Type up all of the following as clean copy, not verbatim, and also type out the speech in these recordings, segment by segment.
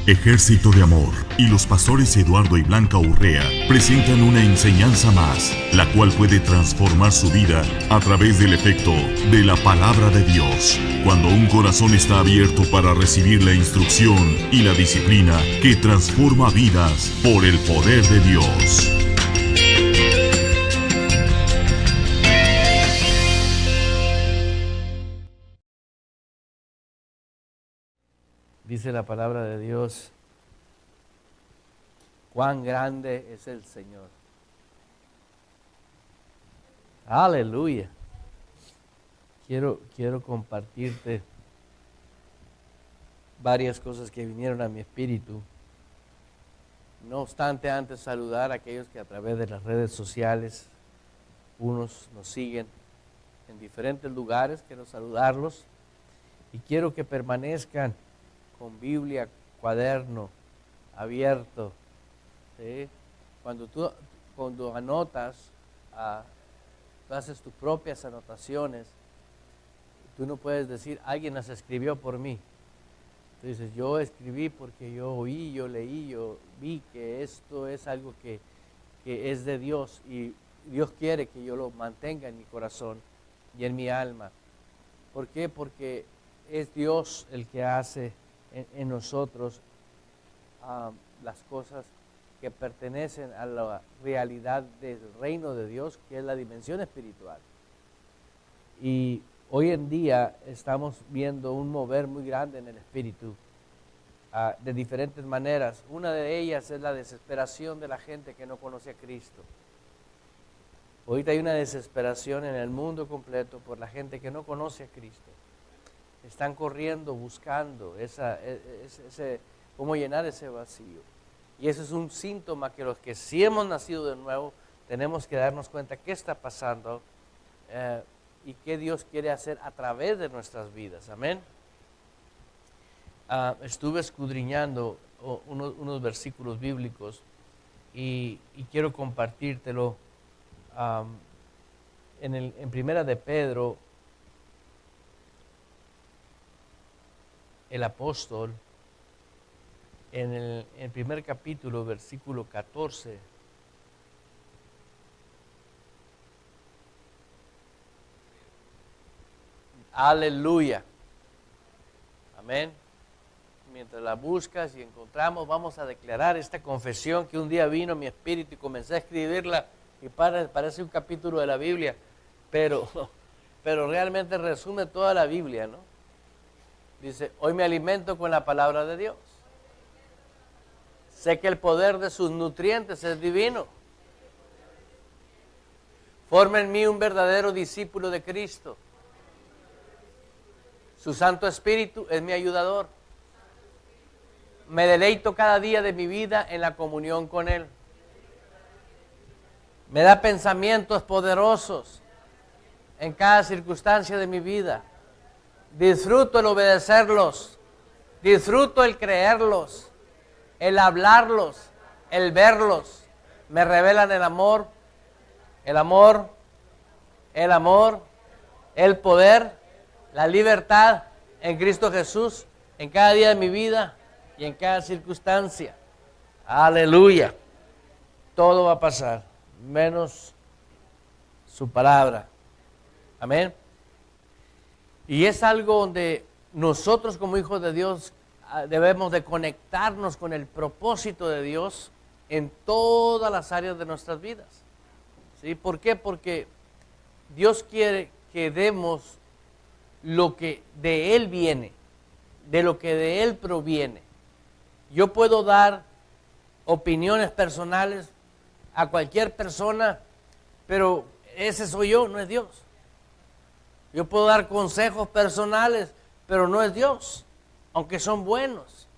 Ejército de Amor y los pastores Eduardo y Blanca Urrea presentan una enseñanza más, la cual puede transformar su vida a través del efecto de la palabra de Dios. Cuando un corazón está abierto para recibir la instrucción y la disciplina que transforma vidas por el poder de Dios. Dice la palabra de Dios, cuán grande es el Señor. Aleluya. Quiero compartirte varias cosas que vinieron a mi espíritu. No obstante, antes saludar a aquellos que a través de las redes sociales, unos nos siguen en diferentes lugares, quiero saludarlos y quiero que permanezcan con Biblia, cuaderno abierto. ¿Sí? Cuando anotas, tú haces tus propias anotaciones. Tú no puedes decir, alguien las escribió por mí. Tú dices, yo escribí porque yo oí, yo leí, yo vi que esto es algo que es de Dios y Dios quiere que yo lo mantenga en mi corazón y en mi alma. ¿Por qué? Porque es Dios el que hace en nosotros las cosas que pertenecen a la realidad del reino de Dios, que es la dimensión espiritual. Y hoy en día estamos viendo un mover muy grande en el espíritu de diferentes maneras. Una de ellas es la desesperación de la gente que no conoce a Cristo. Ahorita hay una desesperación en el mundo completo por la gente que no conoce a Cristo. Están corriendo, buscando cómo llenar ese vacío. Y eso es un síntoma que los que sí hemos nacido de nuevo tenemos que darnos cuenta qué está pasando y qué Dios quiere hacer a través de nuestras vidas. Amén. Estuve escudriñando unos versículos bíblicos y quiero compartírtelo en Primera de Pedro. El apóstol, en el primer capítulo, versículo 14, aleluya, amén. Mientras la buscas y encontramos, vamos a declarar esta confesión que un día vino a mi espíritu y comencé a escribirla y parece un capítulo de la Biblia, pero realmente resume toda la Biblia, ¿no? Dice, hoy me alimento con la palabra de Dios. Sé que el poder de sus nutrientes es divino. Forma en mí un verdadero discípulo de Cristo. Su Santo Espíritu es mi ayudador. Me deleito cada día de mi vida en la comunión con Él. Me da pensamientos poderosos en cada circunstancia de mi vida. Disfruto el obedecerlos, disfruto el creerlos, el hablarlos, el verlos. Me revelan el amor, el poder, la libertad en Cristo Jesús, en cada día de mi vida y en cada circunstancia. Aleluya. Todo va a pasar, menos su palabra. Amén. Y es algo donde nosotros como hijos de Dios debemos de conectarnos con el propósito de Dios en todas las áreas de nuestras vidas. ¿Sí? ¿Por qué? Porque Dios quiere que demos lo que de Él viene, de lo que de Él proviene. Yo puedo dar opiniones personales a cualquier persona, pero ese soy yo, no es Dios. Yo puedo dar consejos personales, pero no es Dios, aunque son buenos.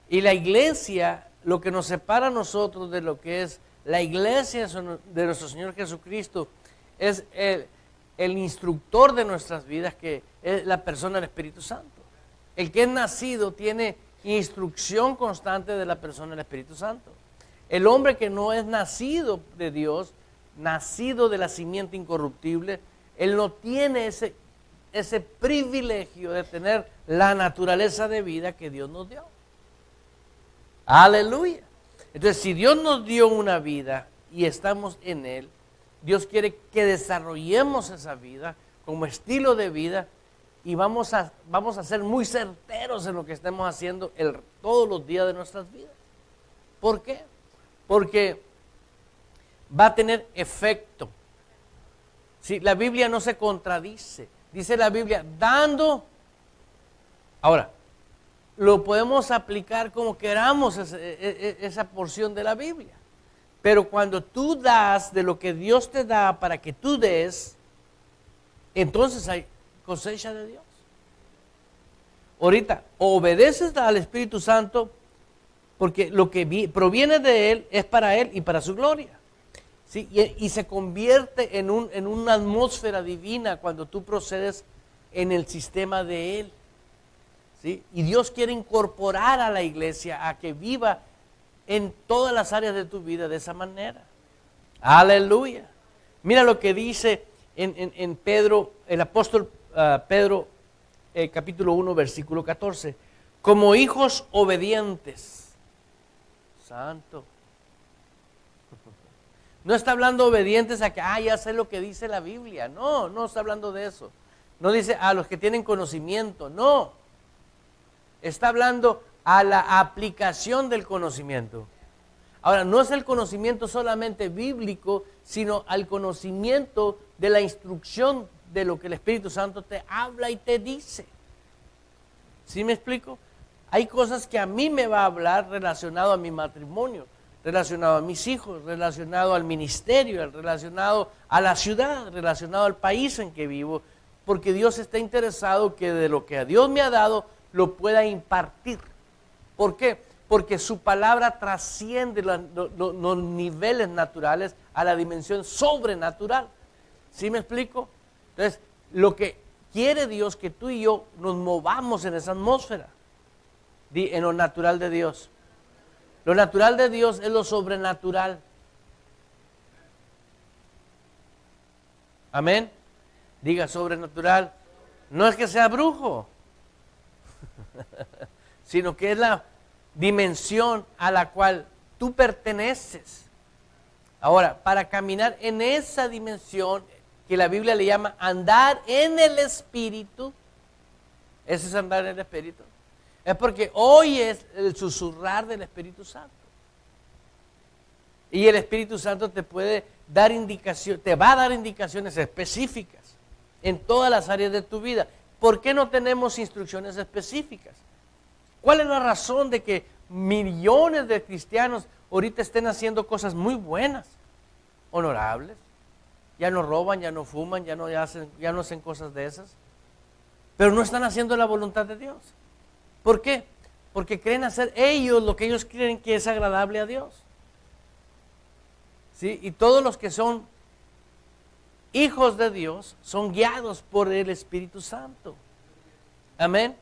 Y la iglesia, lo que nos separa a nosotros de lo que es la iglesia de nuestro Señor Jesucristo, es el instructor de nuestras vidas, que es la persona del Espíritu Santo. El que es nacido tiene instrucción constante de la persona del Espíritu Santo. El hombre que no es nacido de Dios, nacido de la simiente incorruptible, él no tiene ese privilegio de tener la naturaleza de vida que Dios nos dio. Aleluya. Entonces, si Dios nos dio una vida y estamos en Él, Dios quiere que desarrollemos esa vida como estilo de vida y vamos a ser muy certeros en lo que estemos haciendo todos los días de nuestras vidas. ¿Por qué? Porque va a tener efecto. Si la Biblia no se contradice, dice la Biblia, dando. Ahora, lo podemos aplicar como queramos esa porción de la Biblia. Pero cuando tú das de lo que Dios te da para que tú des, entonces hay cosecha de Dios. Ahorita, obedeces al Espíritu Santo porque lo que proviene de Él es para Él y para su gloria. ¿Sí? Y se convierte en una atmósfera divina cuando tú procedes en el sistema de Él. ¿Sí? Y Dios quiere incorporar a la iglesia a que viva en todas las áreas de tu vida de esa manera. Aleluya. Mira lo que dice en Pedro, el apóstol Pedro, capítulo 1, versículo 14. Como hijos obedientes. Santo. No está hablando obedientes a que, ya sé lo que dice la Biblia. No, no está hablando de eso. No dice a los que tienen conocimiento, no. Está hablando a la aplicación del conocimiento. Ahora, no es el conocimiento solamente bíblico, sino al conocimiento de la instrucción de lo que el Espíritu Santo te habla y te dice. ¿Sí me explico? Hay cosas que a mí me va a hablar relacionado a mi matrimonio, relacionado a mis hijos, relacionado al ministerio, relacionado a la ciudad, relacionado al país en que vivo, porque Dios está interesado que de lo que a Dios me ha dado, lo pueda impartir. ¿Por qué? Porque su palabra trasciende los niveles naturales a la dimensión sobrenatural. ¿Sí me explico? Entonces, lo que quiere Dios que tú y yo nos movamos en esa atmósfera, en lo natural de Dios. Lo natural de Dios es lo sobrenatural. Amén. Diga sobrenatural. No es que sea brujo, sino que es la dimensión a la cual tú perteneces. Ahora, para caminar en esa dimensión que la Biblia le llama andar en el Espíritu, ese es andar en el Espíritu, es porque oyes el susurrar del Espíritu Santo. Y el Espíritu Santo te puede dar indicaciones, te va a dar indicaciones específicas en todas las áreas de tu vida. ¿Por qué no tenemos instrucciones específicas? ¿Cuál es la razón de que millones de cristianos ahorita estén haciendo cosas muy buenas, honorables? Ya no roban, ya no fuman, ya no hacen cosas de esas. Pero no están haciendo la voluntad de Dios. ¿Por qué? Porque creen hacer ellos lo que ellos creen que es agradable a Dios. ¿Sí? Y todos los que son hijos de Dios son guiados por el Espíritu Santo. Amén.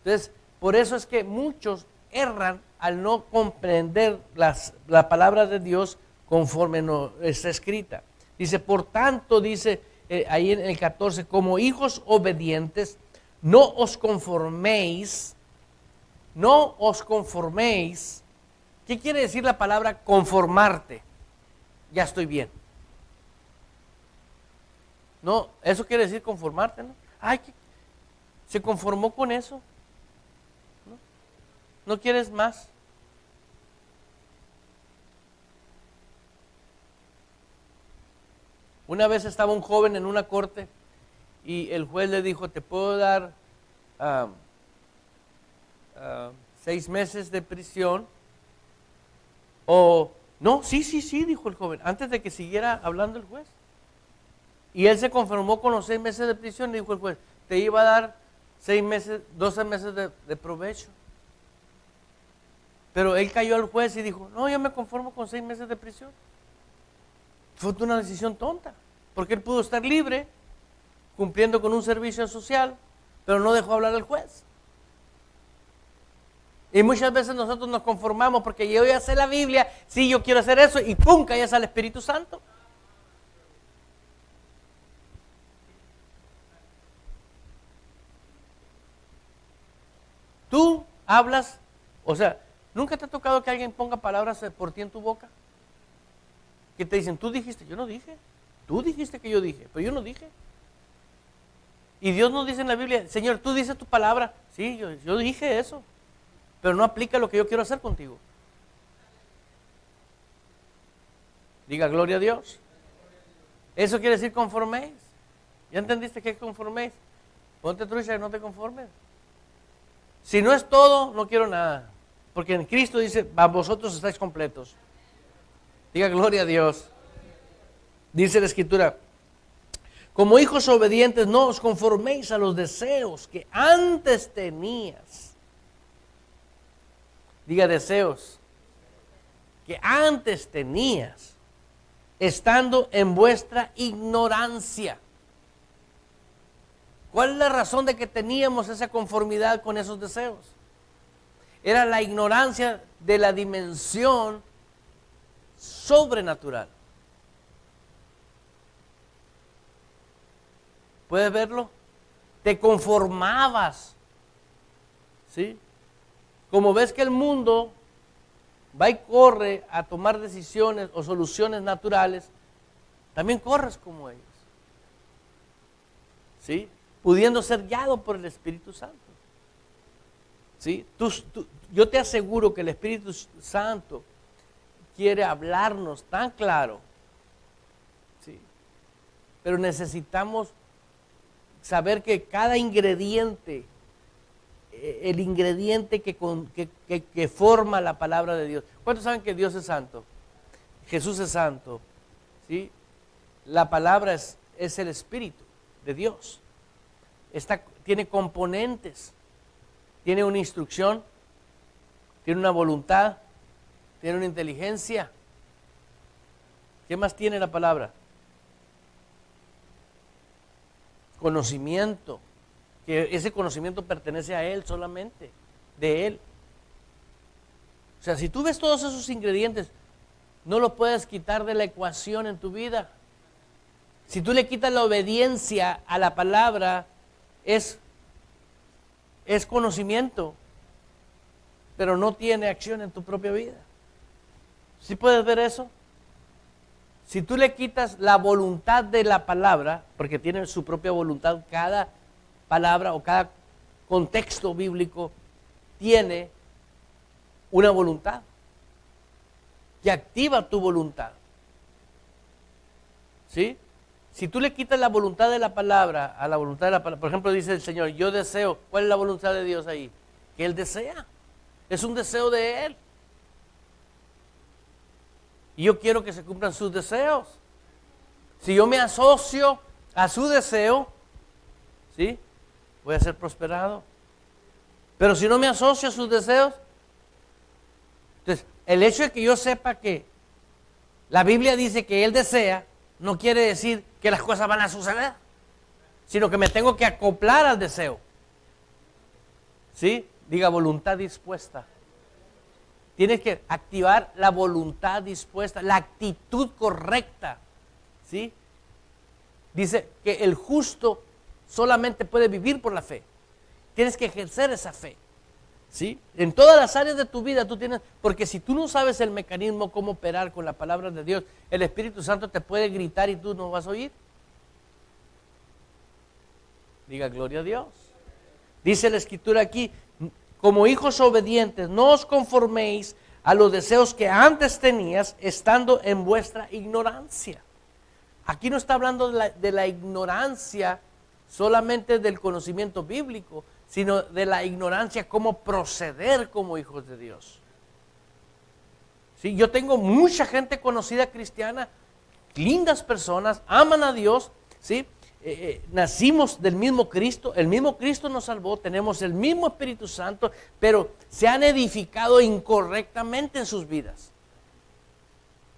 Entonces, por eso es que muchos erran al no comprender la palabra de Dios conforme no está escrita. Dice, por tanto, dice ahí en el 14, como hijos obedientes, no os conforméis. ¿Qué quiere decir la palabra conformarte? Ya estoy bien. No, eso quiere decir conformarte, ¿no? ¿Se conformó con eso? ¿No quieres más? Una vez estaba un joven en una corte y el juez le dijo, te puedo dar 6 meses de prisión o... No, sí, dijo el joven, antes de que siguiera hablando el juez. Y él se conformó con los 6 meses de prisión, le dijo el juez, te iba a dar 6 meses, 12 meses de provecho. Pero él cayó al juez y dijo, no, yo me conformo con 6 meses de prisión. Fue una decisión tonta, porque él pudo estar libre, cumpliendo con un servicio social, pero no dejó hablar al juez. Y muchas veces nosotros nos conformamos porque yo ya sé la Biblia, sí, yo quiero hacer eso, y ¡pum!, cae al Espíritu Santo. Tú hablas, o sea, ¿Nunca te ha tocado que alguien ponga palabras por ti en tu boca? Que te dicen, tú dijiste, yo no dije. Tú dijiste que yo dije, pero yo no dije. Y Dios nos dice en la Biblia, Señor, tú dices tu palabra. Sí, yo dije eso, pero no aplica lo que yo quiero hacer contigo. Diga, gloria a Dios. Eso quiere decir conforméis. ¿Ya entendiste qué es conforméis? Ponte trucha y no te conformes. Si no es todo, no quiero nada. Porque en Cristo dice, vosotros estáis completos. Diga, gloria a Dios. Dice la Escritura, como hijos obedientes, no os conforméis a los deseos que antes tenías. Diga, deseos que antes tenías, estando en vuestra ignorancia. ¿Cuál es la razón de que teníamos esa conformidad con esos deseos? Era la ignorancia de la dimensión sobrenatural. ¿Puedes verlo? Te conformabas, ¿sí? Como ves que el mundo va y corre a tomar decisiones o soluciones naturales, también corres como ellos, ¿sí? Pudiendo ser guiado por el Espíritu Santo, ¿sí? Yo te aseguro que el Espíritu Santo quiere hablarnos tan claro, ¿sí? Pero necesitamos saber que cada ingrediente, el ingrediente que forma la palabra de Dios. ¿Cuántos saben que Dios es santo? Jesús es santo, ¿sí? La palabra es el Espíritu de Dios. Tiene componentes, tiene una instrucción, tiene una voluntad, tiene una inteligencia. ¿Qué más tiene la palabra? Conocimiento, que ese conocimiento pertenece a Él solamente, de Él. O sea, si tú ves todos esos ingredientes, no los puedes quitar de la ecuación en tu vida. Si tú le quitas la obediencia a la palabra, es conocimiento, pero no tiene acción en tu propia vida. ¿Sí puedes ver eso? Si tú le quitas la voluntad de la palabra, porque tiene su propia voluntad, cada palabra o cada contexto bíblico tiene una voluntad que activa tu voluntad, ¿sí? Si tú le quitas la voluntad de la palabra a la voluntad de la palabra, por ejemplo dice el Señor, yo deseo, ¿cuál es la voluntad de Dios ahí? Que Él desea, es un deseo de Él. Y yo quiero que se cumplan sus deseos. Si yo me asocio a su deseo, ¿sí? Voy a ser prosperado. Pero si no me asocio a sus deseos, entonces el hecho de que yo sepa que la Biblia dice que Él desea, no quiere decir que las cosas van a suceder, sino que me tengo que acoplar al deseo. ¿Sí? Diga, voluntad dispuesta. Tienes que activar la voluntad dispuesta, la actitud correcta, ¿sí? Dice que el justo solamente puede vivir por la fe. Tienes que ejercer esa fe, ¿sí? En todas las áreas de tu vida tú tienes, porque si tú no sabes el mecanismo cómo operar con la palabra de Dios, el Espíritu Santo te puede gritar y tú no vas a oír. Diga, gloria a Dios. Dice la Escritura aquí, como hijos obedientes, no os conforméis a los deseos que antes tenías, estando en vuestra ignorancia. Aquí no está hablando de la ignorancia solamente del conocimiento bíblico, sino de la ignorancia cómo proceder como hijos de Dios. ¿Sí? Yo tengo mucha gente conocida cristiana, lindas personas, aman a Dios, ¿sí? Nacimos del mismo Cristo, el mismo Cristo nos salvó, tenemos el mismo Espíritu Santo, pero se han edificado incorrectamente en sus vidas.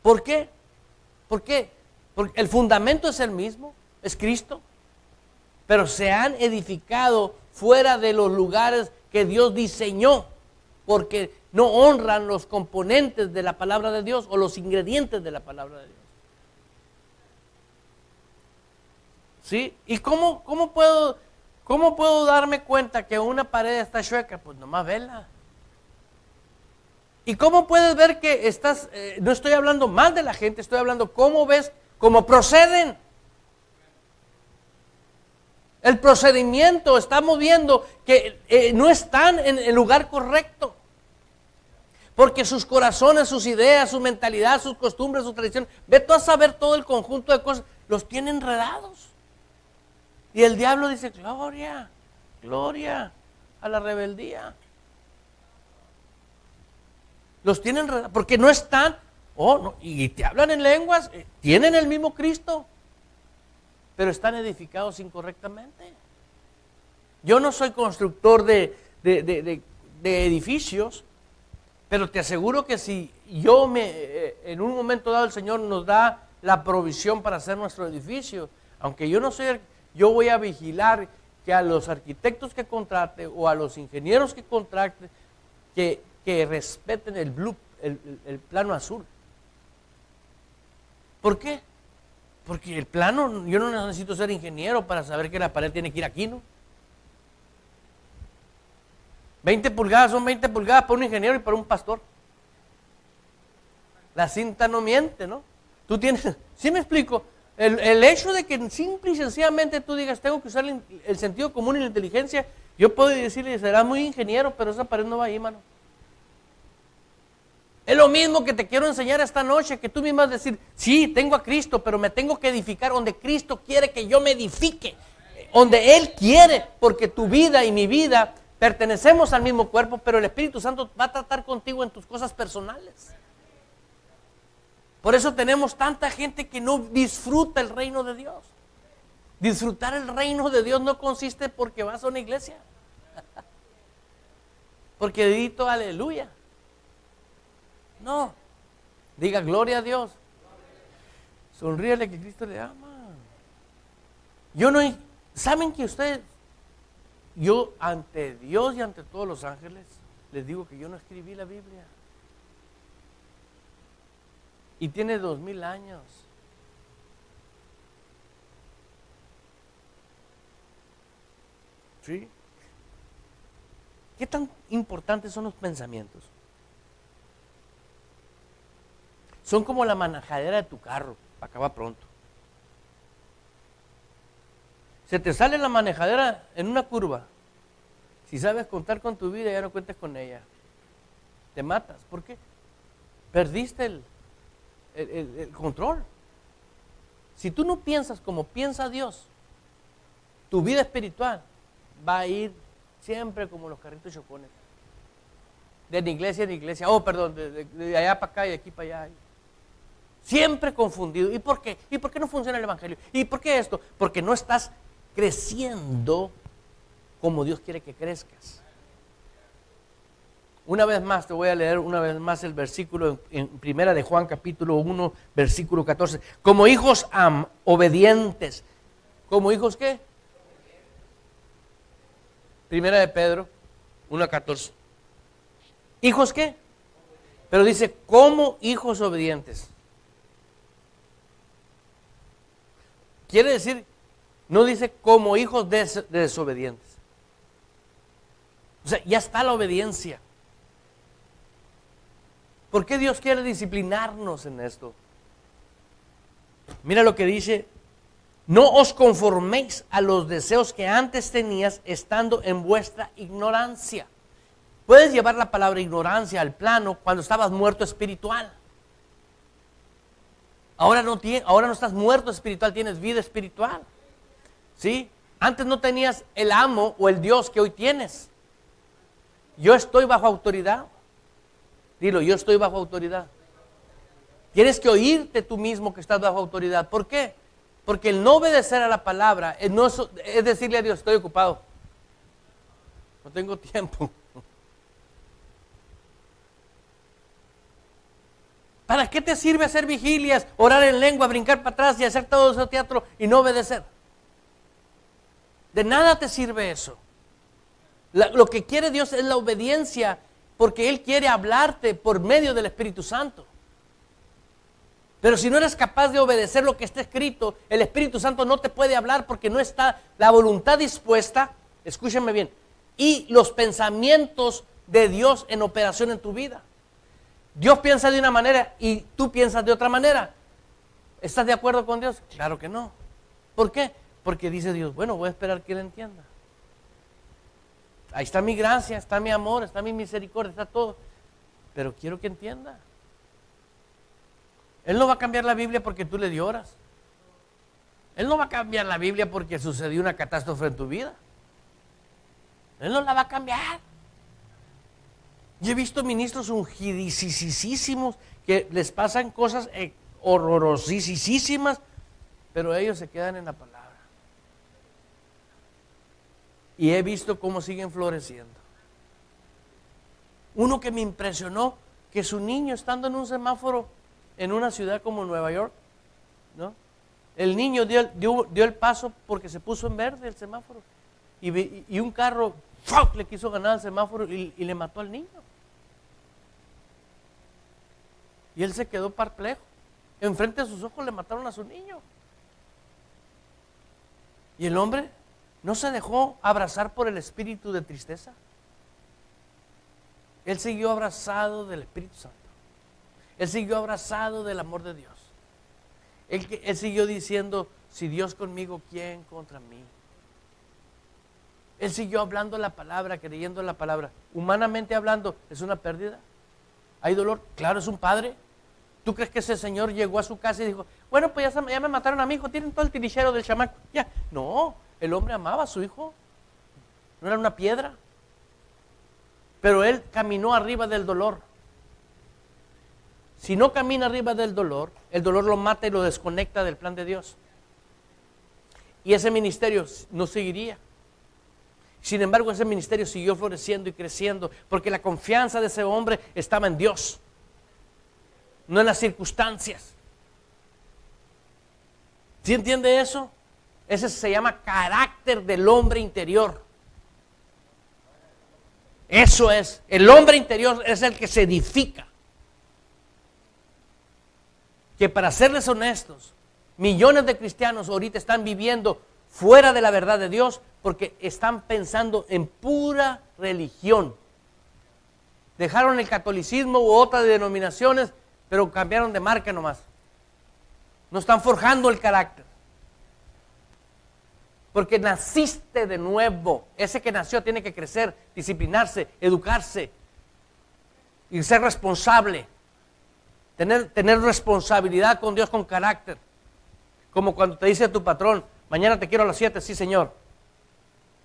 ¿Por qué? ¿Por qué? Porque el fundamento es el mismo, es Cristo, pero se han edificado fuera de los lugares que Dios diseñó, porque no honran los componentes de la palabra de Dios o los ingredientes de la palabra de Dios. ¿Sí? ¿Y cómo puedo darme cuenta que una pared está chueca? Pues nomás vela. ¿Y cómo puedes ver que estás, no estoy hablando mal de la gente, estoy hablando cómo ves, cómo proceden? El procedimiento, estamos viendo que no están en el lugar correcto. Porque sus corazones, sus ideas, su mentalidad, sus costumbres, su tradición, ve tú a saber todo el conjunto de cosas, los tiene enredados. Y el diablo dice, gloria, gloria a la rebeldía. Los tienen enredados, porque no están, y te hablan en lenguas, tienen el mismo Cristo, pero están edificados incorrectamente. Yo no soy constructor de edificios, pero te aseguro que si en un momento dado el Señor nos da la provisión para hacer nuestro edificio, aunque yo no soy, yo voy a vigilar que a los arquitectos que contrate o a los ingenieros que contrate, que respeten el plano azul. ¿Por qué? Porque el plano, yo no necesito ser ingeniero para saber que la pared tiene que ir aquí, ¿no? 20 pulgadas son 20 pulgadas para un ingeniero y para un pastor. La cinta no miente, ¿no? Tú tienes, ¿sí me explico? El hecho de que simple y sencillamente tú digas, tengo que usar el sentido común y la inteligencia, yo puedo decirle, será muy ingeniero, pero esa pared no va ahí, mano. Es lo mismo que te quiero enseñar esta noche, que tú mismo vas a decir, sí, tengo a Cristo, pero me tengo que edificar donde Cristo quiere que yo me edifique, donde Él quiere, porque tu vida y mi vida pertenecemos al mismo cuerpo, pero el Espíritu Santo va a tratar contigo en tus cosas personales. Por eso tenemos tanta gente que no disfruta el reino de Dios. Disfrutar el reino de Dios no consiste porque vas a una iglesia. Porque dito aleluya. No. Diga gloria a Dios. Sonríele que Cristo le ama. ¿Saben que ustedes, yo ante Dios y ante todos los ángeles, les digo que yo no escribí la Biblia? Y tiene 2000 años. ¿Sí? ¿Qué tan importantes son los pensamientos? Son como la manejadera de tu carro, para acabar pronto. Se te sale la manejadera en una curva. Si sabes contar con tu vida, ya no cuentes con ella. Te matas. ¿Por qué? Perdiste el control. Si tú no piensas como piensa Dios, tu vida espiritual va a ir siempre como los carritos chocones. De iglesia en iglesia. De allá para acá y de aquí para allá. Siempre confundido. ¿Y por qué? ¿Y por qué no funciona el evangelio? ¿Y por qué esto? Porque no estás creciendo como Dios quiere que crezcas. Una vez más, te voy a leer una vez más el versículo en Primera de Juan, capítulo 1, versículo 14. Como hijos obedientes. ¿Como hijos qué? Primera de Pedro 1:14. ¿Hijos qué? Pero dice, como hijos obedientes. Quiere decir, no dice como hijos desobedientes. O sea, ya está la obediencia. ¿Por qué Dios quiere disciplinarnos en esto? Mira lo que dice, no os conforméis a los deseos que antes tenías estando en vuestra ignorancia. Puedes llevar la palabra ignorancia al plano cuando estabas muerto espiritual. Ahora no estás muerto espiritual, tienes vida espiritual. ¿Sí? Antes no tenías el amo o el Dios que hoy tienes. Yo estoy bajo autoridad. Dilo, yo estoy bajo autoridad. Tienes que oírte tú mismo que estás bajo autoridad. ¿Por qué? Porque el no obedecer a la palabra es decirle a Dios, estoy ocupado. No tengo tiempo. ¿Para qué te sirve hacer vigilias, orar en lengua, brincar para atrás y hacer todo ese teatro y no obedecer? De nada te sirve eso. Lo que quiere Dios es la obediencia, porque Él quiere hablarte por medio del Espíritu Santo. Pero si no eres capaz de obedecer lo que está escrito, el Espíritu Santo no te puede hablar porque no está la voluntad dispuesta, escúchame bien, y los pensamientos de Dios en operación en tu vida. Dios piensa de una manera y tú piensas de otra manera. ¿Estás de acuerdo con Dios? Claro que no. ¿Por qué? Porque dice Dios, bueno, voy a esperar que Él entienda. Ahí está mi gracia, está mi amor, está mi misericordia, está todo. Pero quiero que entienda. Él no va a cambiar la Biblia porque tú le lloras. Él no va a cambiar la Biblia porque sucedió una catástrofe en tu vida. Él no la va a cambiar. Yo he visto ministros ungidisísimos que les pasan cosas horrorosísimas, pero ellos se quedan en la palabra. Y he visto cómo siguen floreciendo. Uno que me impresionó, que su niño estando en un semáforo en una ciudad como Nueva York, ¿no? El niño dio el paso porque se puso en verde el semáforo. Y un carro ¡fuck! Le quiso ganar al semáforo y le mató al niño. Y él se quedó perplejo. Enfrente de sus ojos le mataron a su niño. Y el hombre no se dejó abrazar por el espíritu de tristeza. Él siguió abrazado del Espíritu Santo. Él siguió abrazado del amor de Dios. Él siguió diciendo, si Dios conmigo, ¿quién contra mí? Él siguió hablando la palabra, creyendo en la palabra. Humanamente hablando, ¿es una pérdida? ¿Hay dolor? Claro, es un padre. ¿Tú crees que ese señor llegó a su casa y dijo, bueno, pues ya me mataron a mi hijo, tienen todo el tirichero del chamaco? Ya. No, el hombre amaba a su hijo. No era una piedra. Pero él caminó arriba del dolor. Si no camina arriba del dolor, el dolor lo mata y lo desconecta del plan de Dios. Y ese ministerio no seguiría. Sin embargo, ese ministerio siguió floreciendo y creciendo porque la confianza de ese hombre estaba en Dios, no en las circunstancias. ¿Sí entiende eso? Ese se llama carácter del hombre interior. Eso es, el hombre interior es el que se edifica. Que para serles honestos, millones de cristianos ahorita están viviendo fuera de la verdad de Dios porque están pensando en pura religión. Dejaron el catolicismo u otras denominaciones, pero cambiaron de marca nomás. No están forjando el carácter. Porque naciste de nuevo. Ese que nació tiene que crecer, disciplinarse, educarse y ser responsable. Tener responsabilidad con Dios, con carácter. Como cuando te dice tu patrón, mañana te quiero a las 7, sí señor.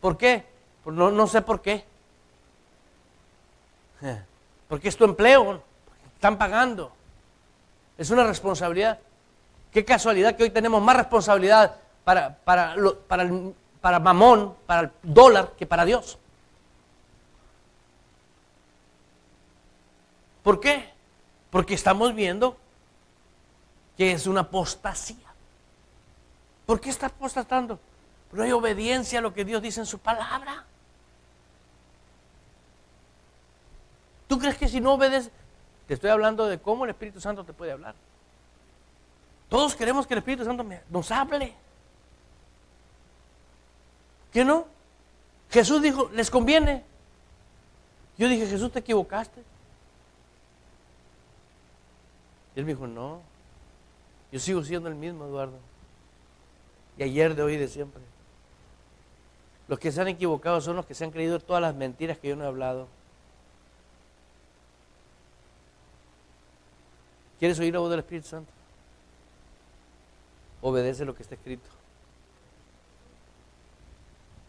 ¿Por qué? Pues no sé por qué. Porque es tu empleo, están pagando. Es una responsabilidad. Qué casualidad que hoy tenemos más responsabilidad para mamón, para el dólar, que para Dios. ¿Por qué? Porque estamos viendo que es una apostasía. ¿Por qué está apostatando? No hay obediencia a lo que Dios dice en su palabra. ¿Tú crees que si no obedeces? Te estoy hablando de cómo el Espíritu Santo te puede hablar. Todos queremos que el Espíritu Santo nos hable. ¿Qué no? Jesús dijo, les conviene. Yo dije, Jesús, te equivocaste. Y él me dijo, no, yo sigo siendo el mismo, Eduardo. Y ayer, de hoy, de siempre. Los que se han equivocado son los que se han creído todas las mentiras que yo no he hablado. ¿Quieres oír la voz del Espíritu Santo? Obedece lo que está escrito.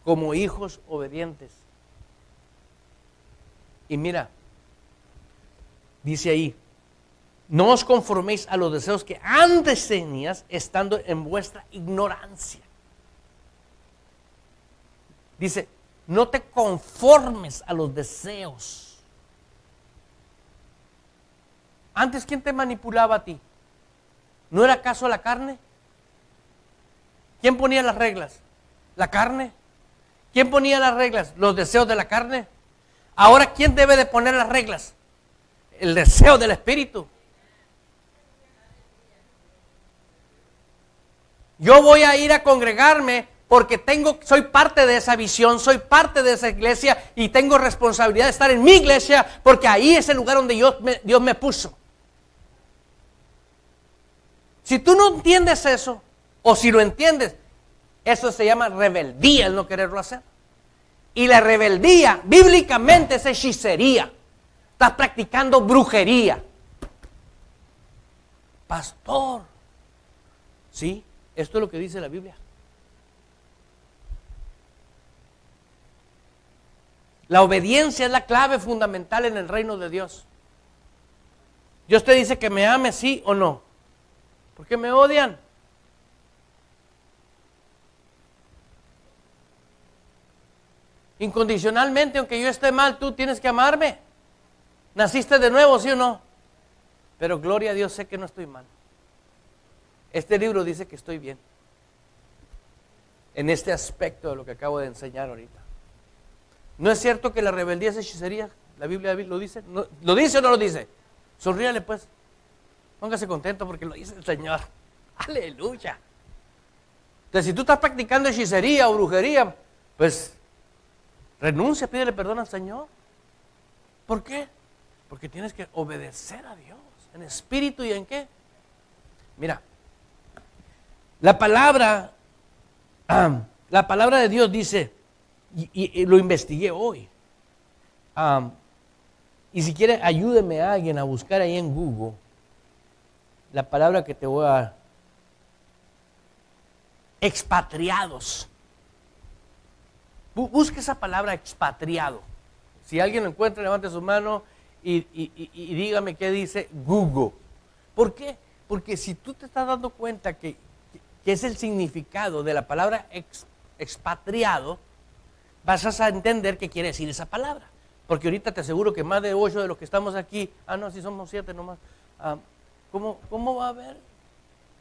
Como hijos obedientes. Y mira, dice ahí, no os conforméis a los deseos que antes tenías estando en vuestra ignorancia. Dice, no te conformes a los deseos. Antes, ¿quién te manipulaba a ti? ¿No era acaso la carne? ¿Quién ponía las reglas? ¿La carne? ¿Quién ponía las reglas? ¿Los deseos de la carne? Ahora, ¿quién debe de poner las reglas? El deseo del Espíritu. Yo voy a ir a congregarme porque soy parte de esa visión, soy parte de esa iglesia y tengo responsabilidad de estar en mi iglesia porque ahí es el lugar donde Dios me puso. Si tú no entiendes eso, o si lo entiendes, eso se llama rebeldía, el no quererlo hacer. Y la rebeldía, bíblicamente, es hechicería. Estás practicando brujería. Pastor, ¿sí? Esto es lo que dice la Biblia. La obediencia es la clave fundamental en el reino de Dios. Dios te dice que me ame, sí o no. ¿Por qué me odian? Incondicionalmente, aunque yo esté mal, tú tienes que amarme. ¿Naciste de nuevo, sí o no? Pero gloria a Dios, sé que no estoy mal. Este libro dice que estoy bien. En este aspecto de lo que acabo de enseñar ahorita. ¿No es cierto que la rebeldía es hechicería? ¿La Biblia lo dice? ¿No? ¿Lo dice o no lo dice? Sonríale pues. Póngase contento porque lo dice el Señor. Aleluya. Entonces, si tú estás practicando hechicería o brujería, pues renuncia, pídele perdón al Señor. ¿Por qué? Porque tienes que obedecer a Dios. ¿En espíritu y en qué? Mira, la palabra de Dios dice, y lo investigué hoy, y si quiere ayúdeme a alguien a buscar ahí en Google la palabra que te voy a dar. Expatriados. Busque esa palabra expatriado. Si alguien lo encuentra, levante su mano y dígame qué dice Google. ¿Por qué? Porque si tú te estás dando cuenta que es el significado de la palabra expatriado, vas a entender qué quiere decir esa palabra. Porque ahorita te aseguro que más de 8 de los que estamos aquí, no, si somos 7 nomás, ¿cómo va a haber?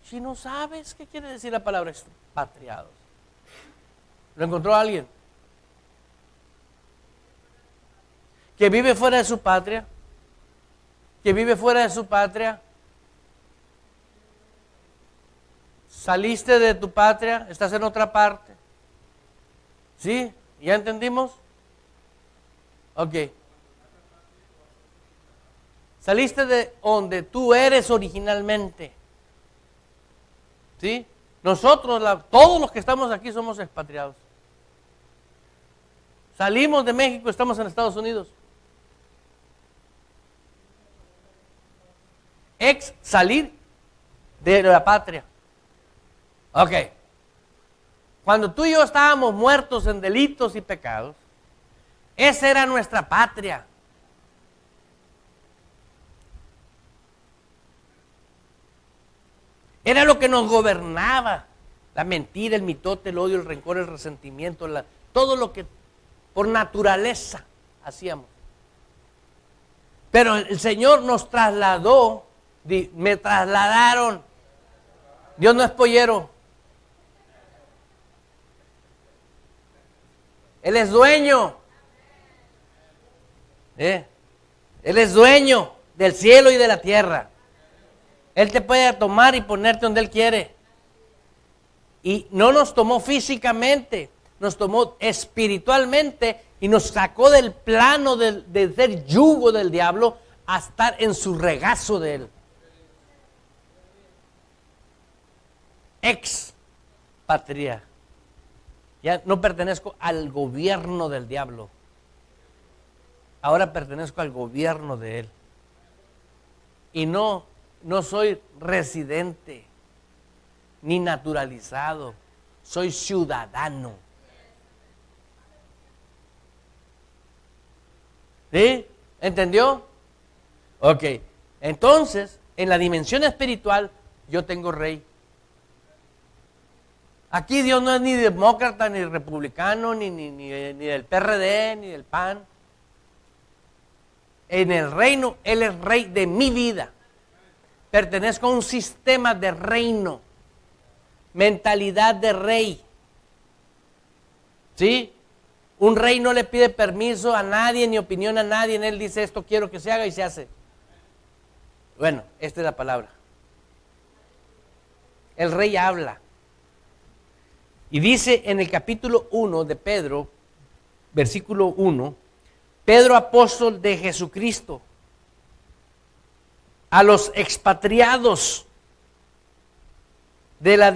Si no sabes qué quiere decir la palabra expatriados. ¿Lo encontró alguien? Que vive fuera de su patria. Que vive fuera de su patria. Saliste de tu patria, estás en otra parte. ¿Sí? ¿Ya entendimos? Ok. Saliste de donde tú eres originalmente. ¿Sí? Nosotros, todos los que estamos aquí somos expatriados. Salimos de México, estamos en Estados Unidos. Salir de la patria. Ok. Cuando tú y yo estábamos muertos en delitos y pecados, esa era nuestra patria. Era lo que nos gobernaba. La mentira, el mitote, el odio, el rencor, el resentimiento, todo lo que por naturaleza hacíamos. Pero el Señor nos trasladó, me trasladaron. Dios no es pollero. Él es dueño. Él es dueño del cielo y de la tierra. Él te puede tomar y ponerte donde Él quiere. Y no nos tomó físicamente, nos tomó espiritualmente y nos sacó del plano de ser yugo del diablo a estar en su regazo de Él. Expatria. Ya no pertenezco al gobierno del diablo. Ahora pertenezco al gobierno de Él. Y no soy residente ni naturalizado. Soy ciudadano. ¿Sí? ¿Entendió? Ok. Entonces, en la dimensión espiritual, yo tengo rey. Aquí Dios no es ni demócrata, ni republicano, ni del PRD, ni del PAN. En el reino, Él es rey de mi vida. Pertenezco a un sistema de reino. Mentalidad de rey. ¿Sí? Un rey no le pide permiso a nadie, ni opinión a nadie. Él dice, esto quiero que se haga y se hace. Bueno, esta es la palabra. El rey habla. Y dice en el capítulo 1 de Pedro, versículo 1, Pedro, apóstol de Jesucristo, a los expatriados de la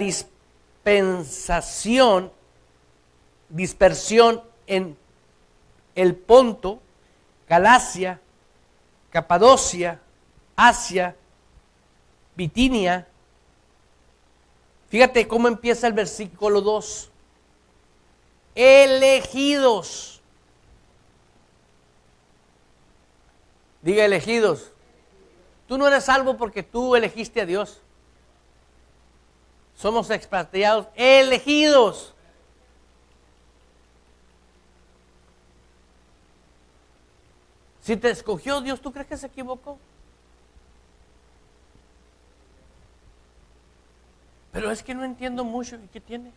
dispersión en el Ponto, Galacia, Capadocia, Asia, Bitinia. Fíjate cómo empieza el versículo 2. Elegidos. Diga elegidos. Tú no eres salvo porque tú elegiste a Dios. Somos expatriados, elegidos. Si te escogió Dios, ¿tú crees que se equivocó? Pero es que no entiendo mucho. ¿Y qué tiene?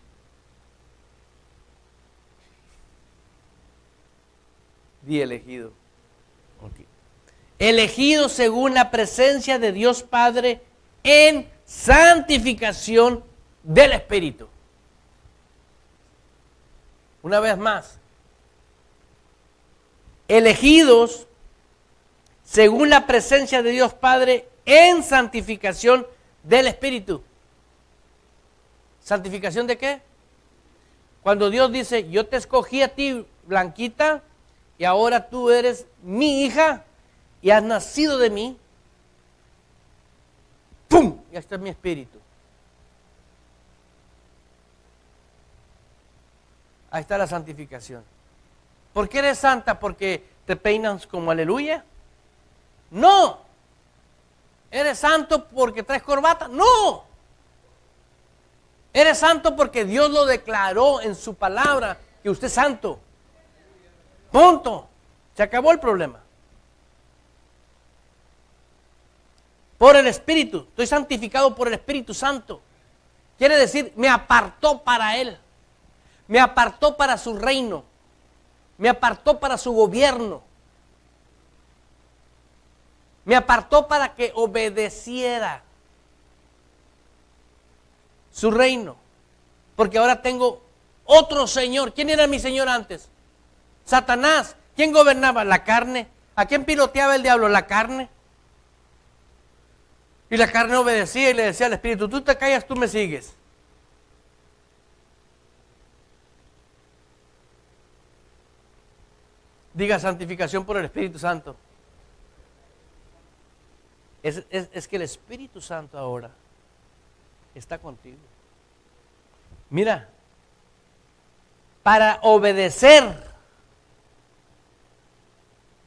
Di elegido. Okay. Elegido según la presencia de Dios Padre en santificación del Espíritu. Una vez más. Elegidos según la presencia de Dios Padre en santificación del Espíritu. ¿Santificación de qué? Cuando Dios dice, yo te escogí a ti, Blanquita, y ahora tú eres mi hija y has nacido de mí. ¡Pum! Ya está mi espíritu. Ahí está la santificación. ¿Por qué eres santa? ¿Porque te peinas como aleluya? No. ¿Eres santo porque traes corbata? No. Eres santo porque Dios lo declaró en su palabra, que usted es santo. Punto. Se acabó el problema. Por el Espíritu. Estoy santificado por el Espíritu Santo. Quiere decir, me apartó para Él. Me apartó para su reino. Me apartó para su gobierno. Me apartó para que obedeciera su reino. Porque ahora tengo otro Señor. ¿Quién era mi Señor antes? Satanás. ¿Quién gobernaba? La carne. ¿A quién piloteaba el diablo? La carne. Y la carne obedecía y le decía al Espíritu, tú te callas, tú me sigues. Diga santificación por el Espíritu Santo. Es que el Espíritu Santo ahora está contigo. Mira, para obedecer.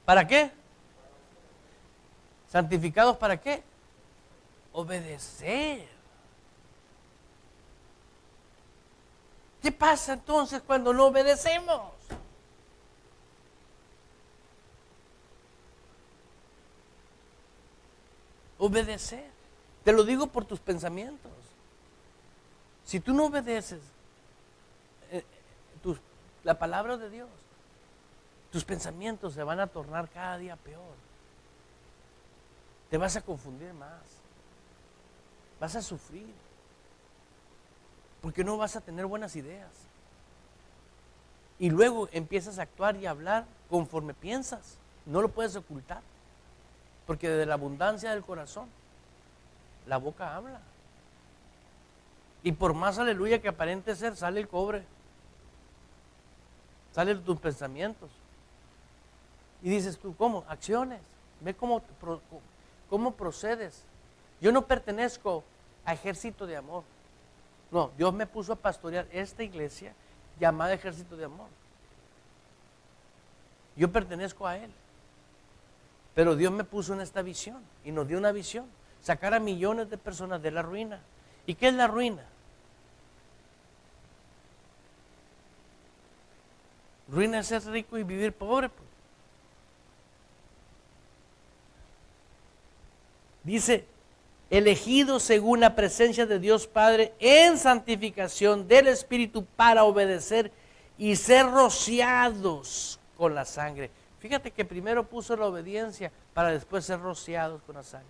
¿Para qué? ¿Santificados para qué? Obedecer. ¿Qué pasa entonces cuando no obedecemos? Obedecer. Te lo digo por tus pensamientos. Si tú no obedeces la palabra de Dios, tus pensamientos se van a tornar cada día peor. Te vas a confundir más. Vas a sufrir. Porque no vas a tener buenas ideas. Y luego empiezas a actuar y a hablar conforme piensas. No lo puedes ocultar. Porque de la abundancia del corazón, la boca habla. Y por más aleluya que aparente ser, sale el cobre. Salen tus pensamientos. Y dices tú, ¿cómo? Acciones. Ve cómo procedes. Yo no pertenezco a Ejército de Amor. No, Dios me puso a pastorear esta iglesia llamada Ejército de Amor. Yo pertenezco a Él. Pero Dios me puso en esta visión y nos dio una visión. Sacar a millones de personas de la ruina. ¿Y qué es la ruina? Ruina es ser rico y vivir pobre. Pues. Dice, elegidos según la presencia de Dios Padre en santificación del Espíritu para obedecer y ser rociados con la sangre. Fíjate que primero puso la obediencia para después ser rociados con la sangre.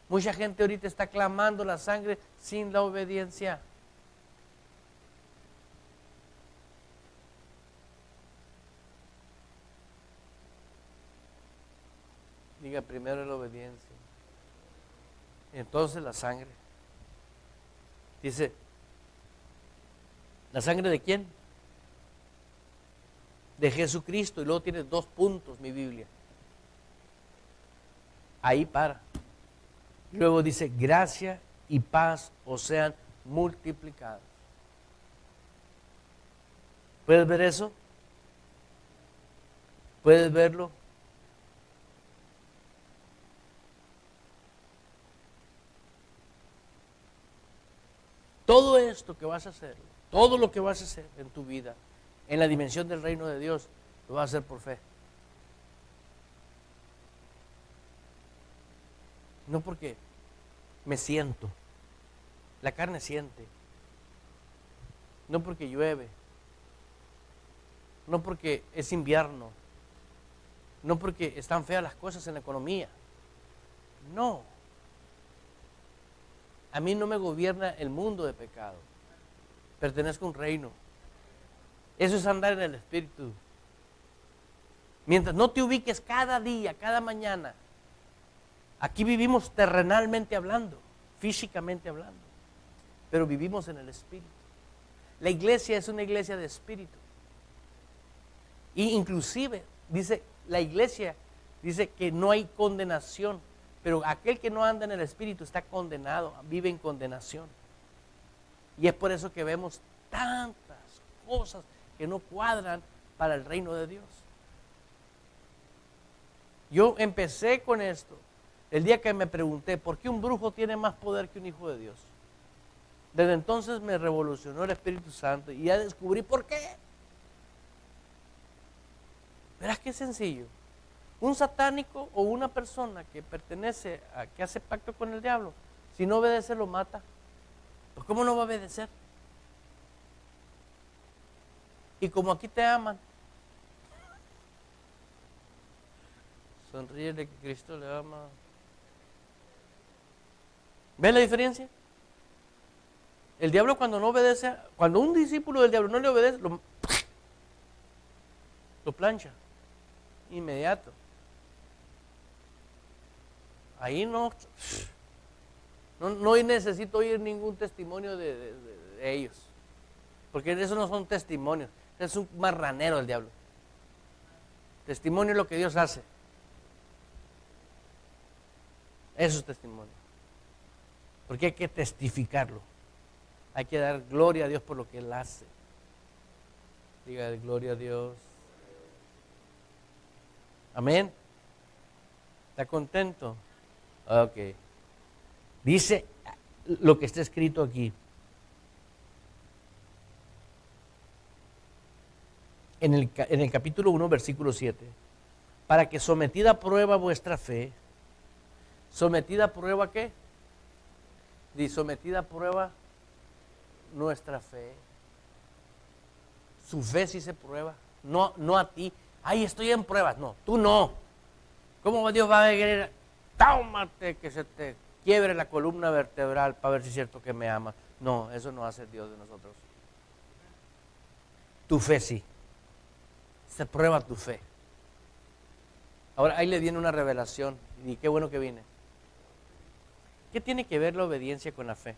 Mucha gente ahorita está clamando la sangre sin la obediencia. Diga, primero la obediencia. Entonces la sangre. Dice, ¿la sangre de quién? De Jesucristo. Y luego tiene 2 puntos mi Biblia. Ahí para. Luego dice, gracia y paz os sean multiplicados. ¿Puedes ver eso? ¿Puedes verlo? Todo esto que vas a hacer, todo lo que vas a hacer en tu vida, en la dimensión del reino de Dios, lo vas a hacer por fe. No porque me siento, la carne siente, no porque llueve, no porque es invierno, no porque están feas las cosas en la economía, no. A mí no me gobierna el mundo de pecado, pertenezco a un reino. Eso es andar en el Espíritu. Mientras no te ubiques cada día, cada mañana, aquí vivimos terrenalmente hablando, físicamente hablando, pero vivimos en el Espíritu. La iglesia es una iglesia de Espíritu. Y inclusive, dice, la iglesia dice que no hay condenación, pero aquel que no anda en el Espíritu está condenado, vive en condenación. Y es por eso que vemos tantas cosas que no cuadran para el reino de Dios. Yo empecé con esto el día que me pregunté, ¿por qué un brujo tiene más poder que un hijo de Dios? Desde entonces me revolucionó el Espíritu Santo y ya descubrí por qué. Verás qué sencillo. Un satánico o una persona que pertenece a, que hace pacto con el diablo, si no obedece lo mata. Pues ¿cómo no va a obedecer? Y como aquí te aman, sonríele que Cristo le ama. ¿Ves la diferencia? El diablo cuando no obedece, cuando un discípulo del diablo no le obedece, lo plancha, inmediato. Ahí no necesito oír ningún testimonio de ellos, porque eso no son testimonios, es un marranero el diablo. Testimonio es lo que Dios hace. Eso es testimonio, porque hay que testificarlo, hay que dar gloria a Dios por lo que Él hace. Diga gloria a Dios. Amén. ¿Está contento? Ok. Dice lo que está escrito aquí. En el capítulo 1, versículo 7. Para que sometida a prueba vuestra fe. ¿Sometida a prueba qué? Dice, sometida a prueba nuestra fe. Su fe sí se prueba. No a ti. Ay, estoy en pruebas. No, tú no. ¿Cómo Dios va a querer? Tómate que se te quiebre la columna vertebral para ver si es cierto que me amas. No, eso no hace Dios de nosotros. Tu fe sí. Se prueba tu fe. Ahora ahí le viene una revelación. Y qué bueno que viene. ¿Qué tiene que ver la obediencia con la fe?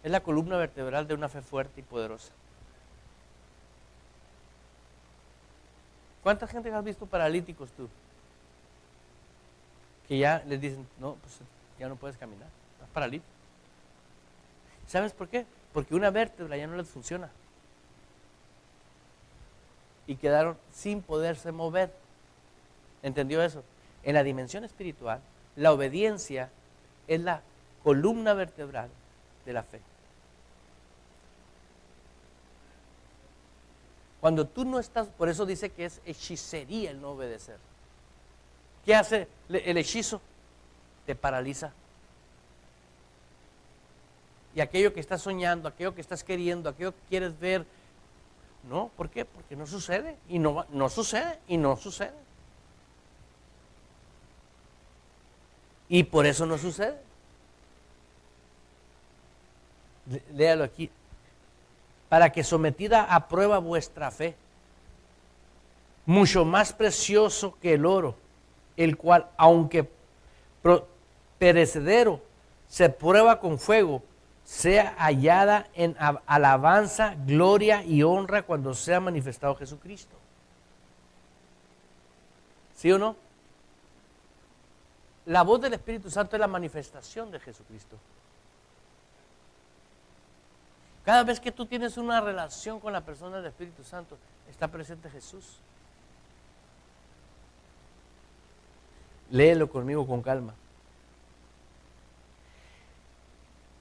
Es la columna vertebral de una fe fuerte y poderosa. ¿Cuánta gente has visto paralíticos tú? Que ya les dicen, no, pues ya no puedes caminar, estás paralítico. ¿Sabes por qué? Porque una vértebra ya no les funciona. Y quedaron sin poderse mover. ¿Entendió eso? En la dimensión espiritual, la obediencia es la columna vertebral de la fe. Cuando tú no estás, por eso dice que es hechicería el no obedecer. ¿Qué hace el hechizo? Te paraliza. Y aquello que estás soñando, aquello que estás queriendo, aquello que quieres ver, no, ¿por qué? Porque no sucede, y no sucede, y no sucede. Y por eso no sucede. Léalo aquí. Para que sometida a prueba vuestra fe. mucho más precioso que el oro, el cual, aunque perecedero, se prueba con fuego, sea hallada en alabanza, gloria y honra cuando sea manifestado Jesucristo. ¿Sí o no? La voz del Espíritu Santo es la manifestación de Jesucristo. Cada vez que tú tienes una relación con la persona del Espíritu Santo, está presente Jesús. Léelo conmigo con calma.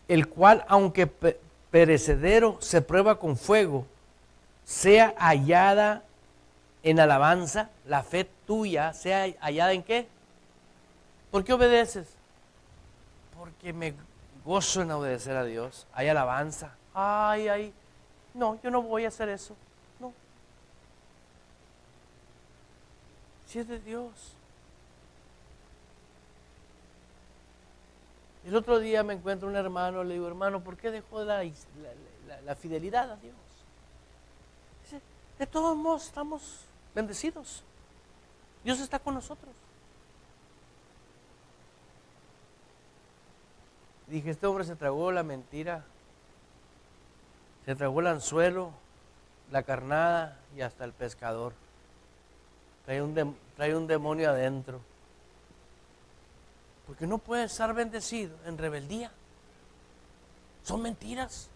El cual, aunque perecedero, se prueba con fuego, sea hallada en alabanza, la fe tuya sea hallada en ¿qué? ¿Por qué obedeces? Porque me gozo en obedecer a Dios. Hay alabanza. Ay, no, yo no voy a hacer eso. No. Si es de Dios. El otro día me encuentro un hermano, le digo, hermano, ¿por qué dejó la fidelidad a Dios? Dice, de todos modos estamos bendecidos. Dios está con nosotros. Dije, este hombre se tragó la mentira, se tragó el anzuelo, la carnada y hasta el pescador. Trae un demonio adentro. Porque no puede estar bendecido en rebeldía. Son mentiras.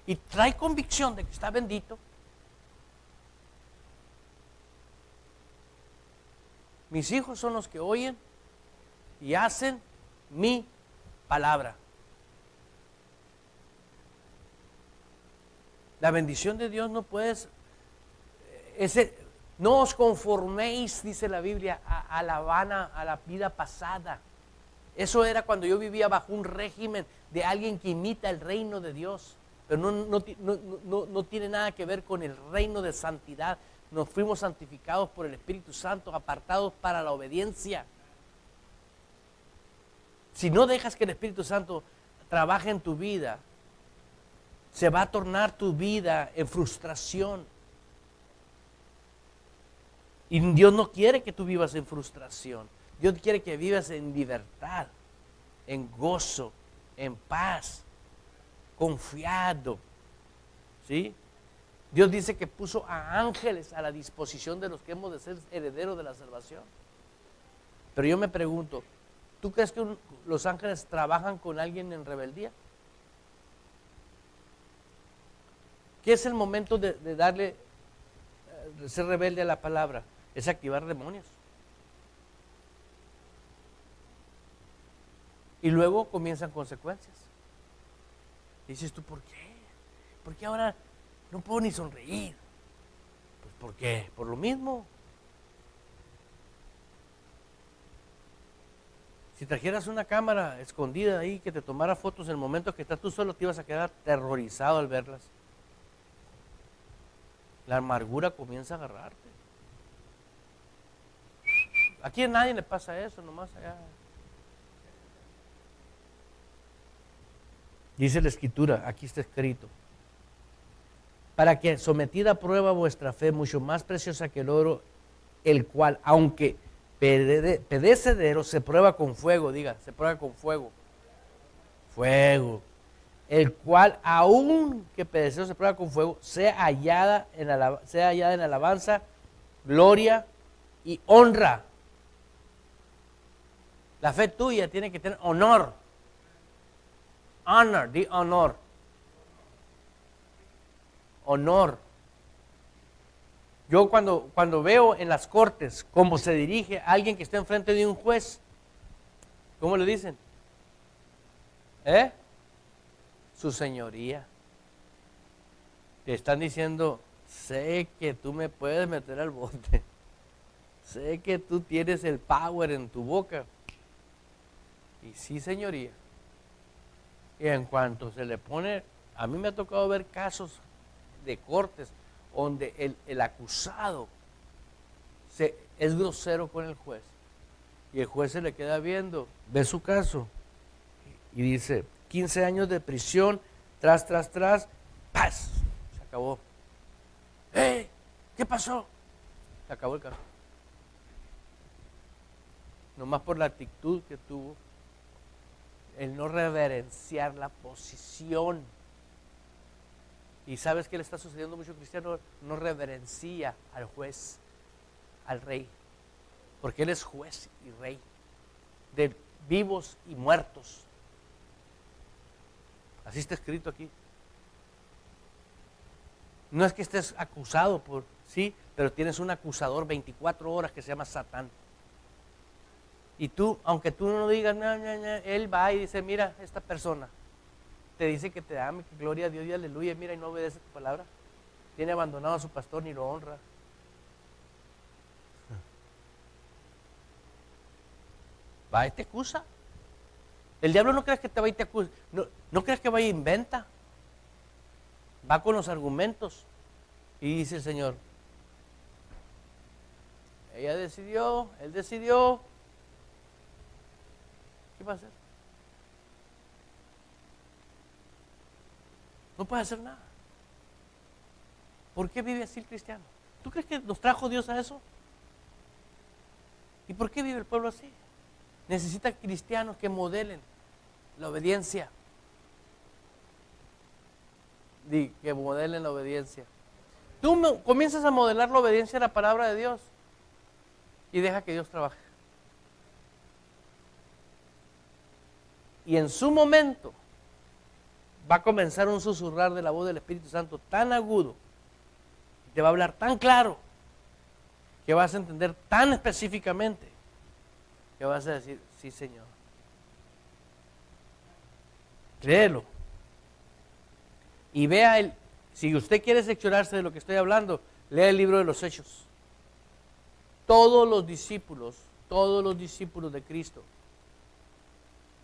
Y trae convicción de que está bendito. Mis hijos son los que oyen y hacen mi palabra. La bendición de Dios no puedes, no os conforméis, dice la Biblia, a la vana, a la vida pasada. Eso era cuando yo vivía bajo un régimen de alguien que imita el reino de Dios, pero no tiene nada que ver con el reino de santidad. Nos fuimos santificados por el Espíritu Santo, apartados para la obediencia. Si no dejas que el Espíritu Santo trabaje en tu vida, se va a tornar tu vida en frustración. Y Dios no quiere que tú vivas en frustración. Dios quiere que vivas en libertad, en gozo, en paz, confiado. ¿Sí? Dios dice que puso a ángeles a la disposición de los que hemos de ser herederos de la salvación. Pero yo me pregunto, ¿tú crees que los ángeles trabajan con alguien en rebeldía? ¿Qué es el momento de darle, de ser rebelde a la palabra? Es activar demonios. Y luego comienzan consecuencias. Dices tú, ¿por qué? ¿Por qué ahora no puedo ni sonreír? Pues ¿por qué? Por lo mismo. Si trajeras una cámara escondida ahí que te tomara fotos en el momento que estás tú solo, te ibas a quedar aterrorizado al verlas. La amargura comienza a agarrarte. Aquí a nadie le pasa eso, nomás allá. Dice la Escritura, aquí está escrito, para que sometida a prueba vuestra fe, mucho más preciosa que el oro, el cual, aunque perecedero, se prueba con fuego, diga, se prueba con fuego. Fuego. El cual, aunque perecedero se prueba con fuego, sea hallada en alabanza, gloria y honra. La fe tuya tiene que tener honor. Honor, di honor. Honor. Yo cuando veo en las cortes cómo se dirige alguien que está enfrente de un juez, ¿cómo le dicen? Su señoría. Te están diciendo, sé que tú me puedes meter al bote. Sé que tú tienes el power en tu boca. Y sí, señoría. Y en cuanto se le pone, a mí me ha tocado ver casos de cortes donde el acusado es grosero con el juez. Y el juez se le queda viendo, ve su caso y dice, 15 años de prisión, tras, ¡paz! Se acabó. ¿Qué pasó? Se acabó el carro. Nomás por la actitud que tuvo, el no reverenciar la posición. Y ¿sabes qué le está sucediendo a muchos cristianos? No reverencia al juez, al rey, porque Él es juez y rey de vivos y muertos. Así está escrito aquí. No es que estés acusado por, sí, pero tienes un acusador 24 horas que se llama Satán. Y tú, aunque tú no digas, él va y dice, mira, esta persona te dice que te ame, que gloria a Dios y aleluya, mira, y no obedece tu palabra. Tiene abandonado a su pastor ni lo honra. Va y te acusa. El diablo no crees que te va y te acusa. No crees que va y inventa. Va con los argumentos. Y dice el Señor, ella decidió, él decidió. ¿Qué va a hacer? No puede hacer nada. ¿Por qué vive así el cristiano? ¿Tú crees que nos trajo Dios a eso? ¿Y por qué vive el pueblo así? Necesita cristianos que modelen la obediencia. Que modelen la obediencia. Tú comienzas a modelar la obediencia a la palabra de Dios y deja que Dios trabaje. Y en su momento va a comenzar un susurrar de la voz del Espíritu Santo tan agudo, te va a hablar tan claro, que vas a entender tan específicamente, que vas a decir, sí Señor. Créelo. Y vea, si usted quiere seccionarse de lo que estoy hablando, lea el libro de los Hechos. Todos los discípulos de Cristo,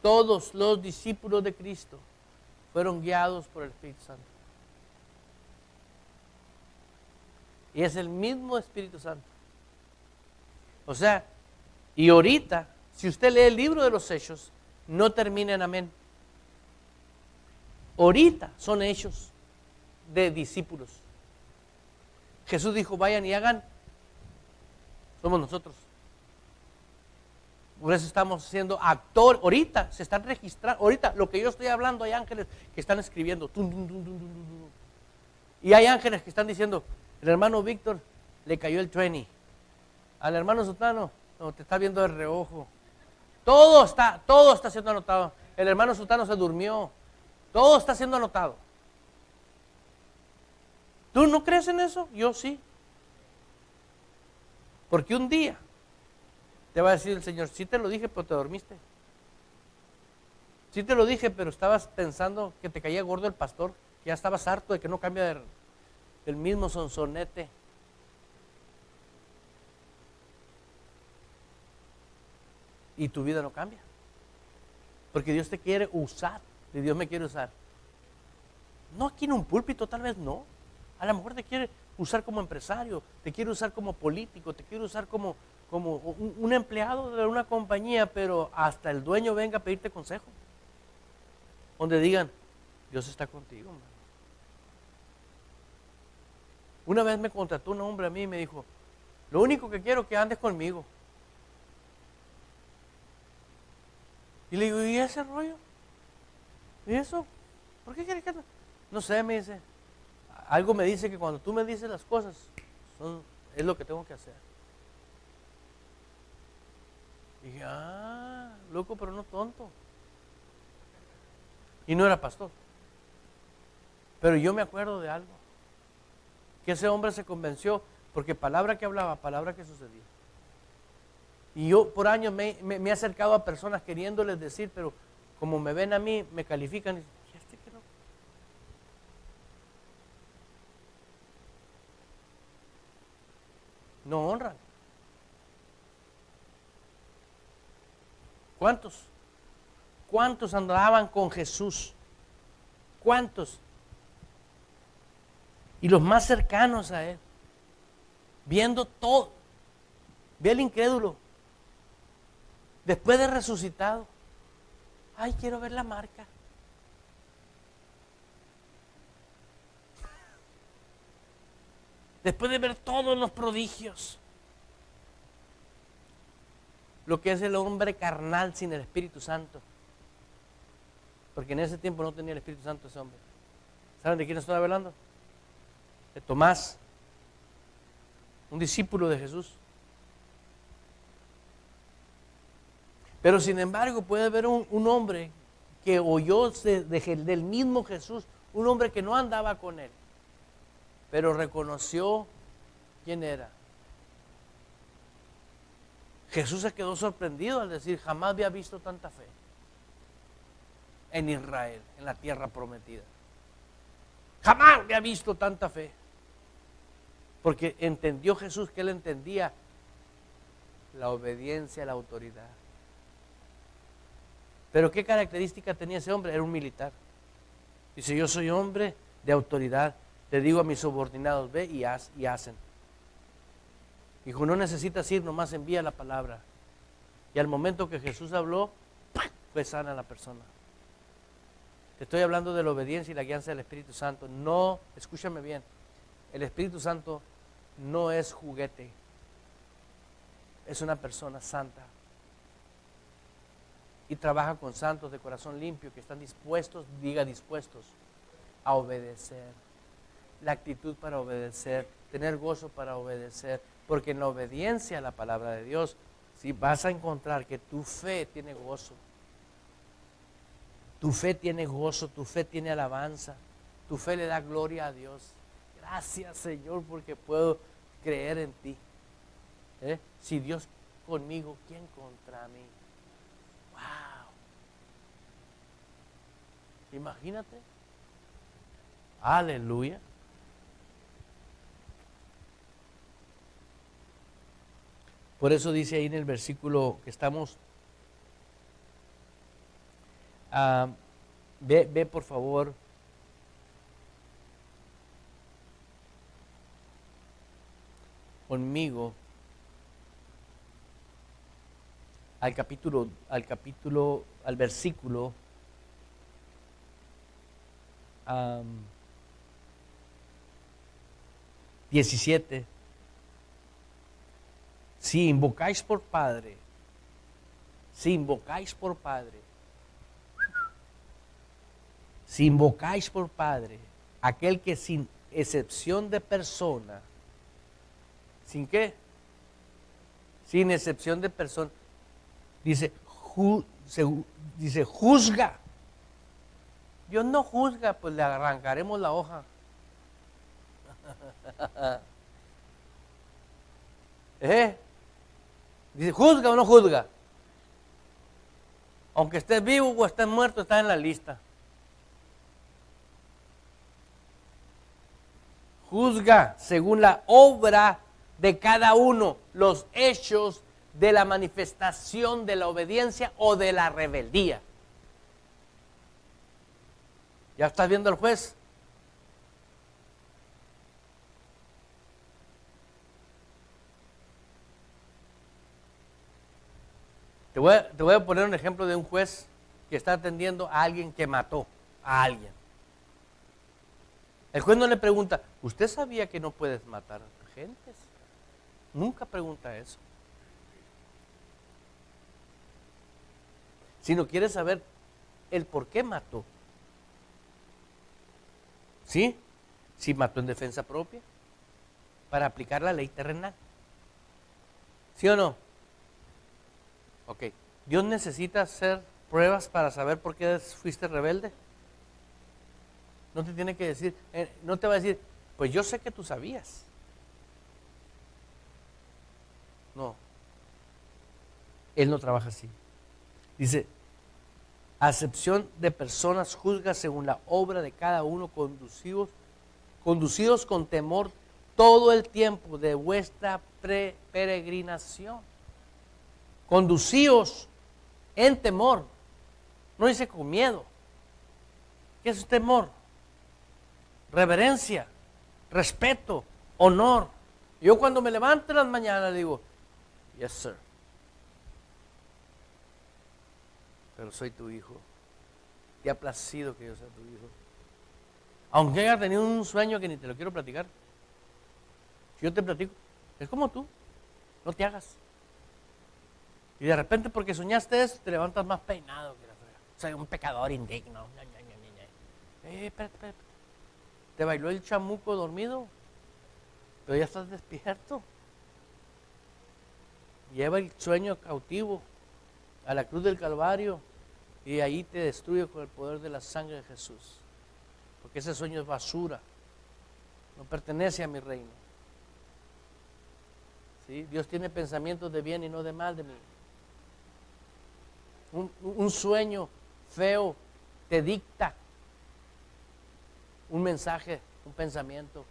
todos los discípulos de Cristo fueron guiados por el Espíritu Santo. Y es el mismo Espíritu Santo. O sea, y ahorita, si usted lee el libro de los Hechos, no termina en amén. Ahorita son hechos de discípulos. Jesús dijo, vayan y hagan. Somos nosotros. Por eso estamos siendo actores. Ahorita se están registrando. Ahorita lo que yo estoy hablando, hay ángeles que están escribiendo. Y hay ángeles que están diciendo, el hermano Víctor le cayó el 20. Al hermano Sutano, no, te está viendo de reojo. Todo está siendo anotado. El hermano Sutano se durmió. Todo está siendo anotado. ¿Tú no crees en eso? Yo sí. Porque un día te va a decir el Señor, sí te lo dije, pero te dormiste. Sí te lo dije, pero estabas pensando que te caía gordo el pastor, que ya estabas harto de que no cambia del mismo sonsonete. Y tu vida no cambia. Porque Dios te quiere usar. Y Dios me quiere usar. No aquí en un púlpito, tal vez no. A lo mejor te quiere usar como empresario, te quiere usar como político, te quiere usar como un empleado de una compañía, pero hasta el dueño venga a pedirte consejo. Donde digan, Dios está contigo, man. Una vez me contrató un hombre a mí y me dijo, lo único que quiero es que andes conmigo. Y le digo, ¿y ese rollo? ¿Y eso? ¿Por qué quieres que ande? No sé, me dice. Algo me dice que cuando tú me dices las cosas, es lo que tengo que hacer. Y dije, loco, pero no tonto. Y no era pastor. Pero yo me acuerdo de algo. Que ese hombre se convenció porque palabra que hablaba, palabra que sucedía. Y yo por años me he acercado a personas queriéndoles decir, pero como me ven a mí, me califican y dicen, ¿y este qué no? No honran. ¿Cuántos? ¿Cuántos andaban con Jesús? ¿Cuántos? Y los más cercanos a Él, viendo todo. Ve al incrédulo, después de resucitado. Ay, quiero ver la marca. Después de ver todos los prodigios, lo que es el hombre carnal sin el Espíritu Santo. Porque en ese tiempo no tenía el Espíritu Santo ese hombre. ¿Saben de quién estoy hablando? De Tomás, un discípulo de Jesús. Pero sin embargo puede haber un hombre que oyó del mismo Jesús, un hombre que no andaba con él, pero reconoció quién era. Jesús se quedó sorprendido al decir, jamás había visto tanta fe en Israel, en la tierra prometida. Jamás había visto tanta fe. Porque entendió Jesús que él entendía la obediencia a la autoridad. Pero ¿qué característica tenía ese hombre? Era un militar. Dice, yo soy hombre de autoridad, le digo a mis subordinados, ve y hacen. Dijo, no necesitas ir, nomás envía la palabra. Y al momento que Jesús habló, fue sana la persona. Te estoy hablando de la obediencia y la guianza del Espíritu Santo. No, escúchame bien, el Espíritu Santo no es juguete, es una persona santa. Y trabaja con santos de corazón limpio que están dispuestos, diga dispuestos, a obedecer. La actitud para obedecer, tener gozo para obedecer. Porque en la obediencia a la palabra de Dios, si vas a encontrar que tu fe tiene gozo. Tu fe tiene gozo, tu fe tiene alabanza. Tu fe le da gloria a Dios. Gracias, Señor, porque puedo creer en ti. Si Dios conmigo, ¿quién contra mí? ¡Wow! Imagínate. Aleluya. Por eso dice ahí en el versículo que estamos, ve por favor, conmigo al versículo 17. Si invocáis por Padre, si invocáis por Padre, aquel que sin excepción de persona, ¿sin qué? Sin excepción de persona, dice juzga. Dios no juzga, pues le arrancaremos la hoja. Dice, ¿juzga o no juzga? Aunque estés vivo o estés muerto, está en la lista. Juzga según la obra de cada uno, los hechos de la manifestación de la obediencia o de la rebeldía. ¿Ya estás viendo al juez? Te voy a poner un ejemplo de un juez que está atendiendo a alguien que mató a alguien. El juez no le pregunta, ¿usted sabía que no puedes matar a gentes? Nunca pregunta eso. Sino quiere saber el por qué mató. ¿Sí? Si mató en defensa propia, para aplicar la ley terrenal. ¿Sí o no? Ok, ¿Dios necesita hacer pruebas para saber por qué fuiste rebelde? No te tiene que decir, no te va a decir, pues yo sé que tú sabías. No, Él no trabaja así. Dice, a excepción de personas, juzga según la obra de cada uno, conducidos con temor todo el tiempo de vuestra peregrinación. Conducíos en temor, no dice con miedo. ¿Qué es temor? Reverencia, respeto, honor. Yo cuando me levanto en las mañanas digo, yes sir, pero soy tu hijo, te ha placido que yo sea tu hijo. Aunque haya tenido un sueño que ni te lo quiero platicar, si yo te platico, es como tú, no te hagas. Y de repente porque soñaste eso, te levantas más peinado que la frega. Soy un pecador indigno. Espérate. Te bailó el chamuco dormido, pero ya estás despierto. Lleva el sueño cautivo a la cruz del Calvario y ahí te destruye con el poder de la sangre de Jesús. Porque ese sueño es basura, no pertenece a mi reino. ¿Sí? Dios tiene pensamientos de bien y no de mal de mí. Un sueño feo te dicta un mensaje, un pensamiento.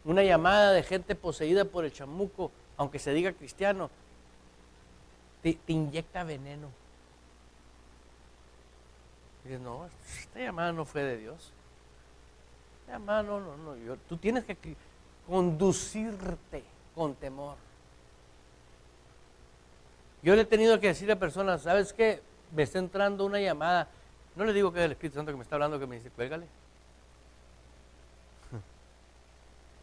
Una llamada de gente poseída por el chamuco, aunque se diga cristiano, te inyecta veneno. Y dices, no, esta llamada no fue de Dios. Esta llamada no. Tú tienes que conducirte con temor. Yo le he tenido que decir a personas, ¿sabes qué? Me está entrando una llamada. No le digo que es el Espíritu Santo que me está hablando, que me dice, cuélgale.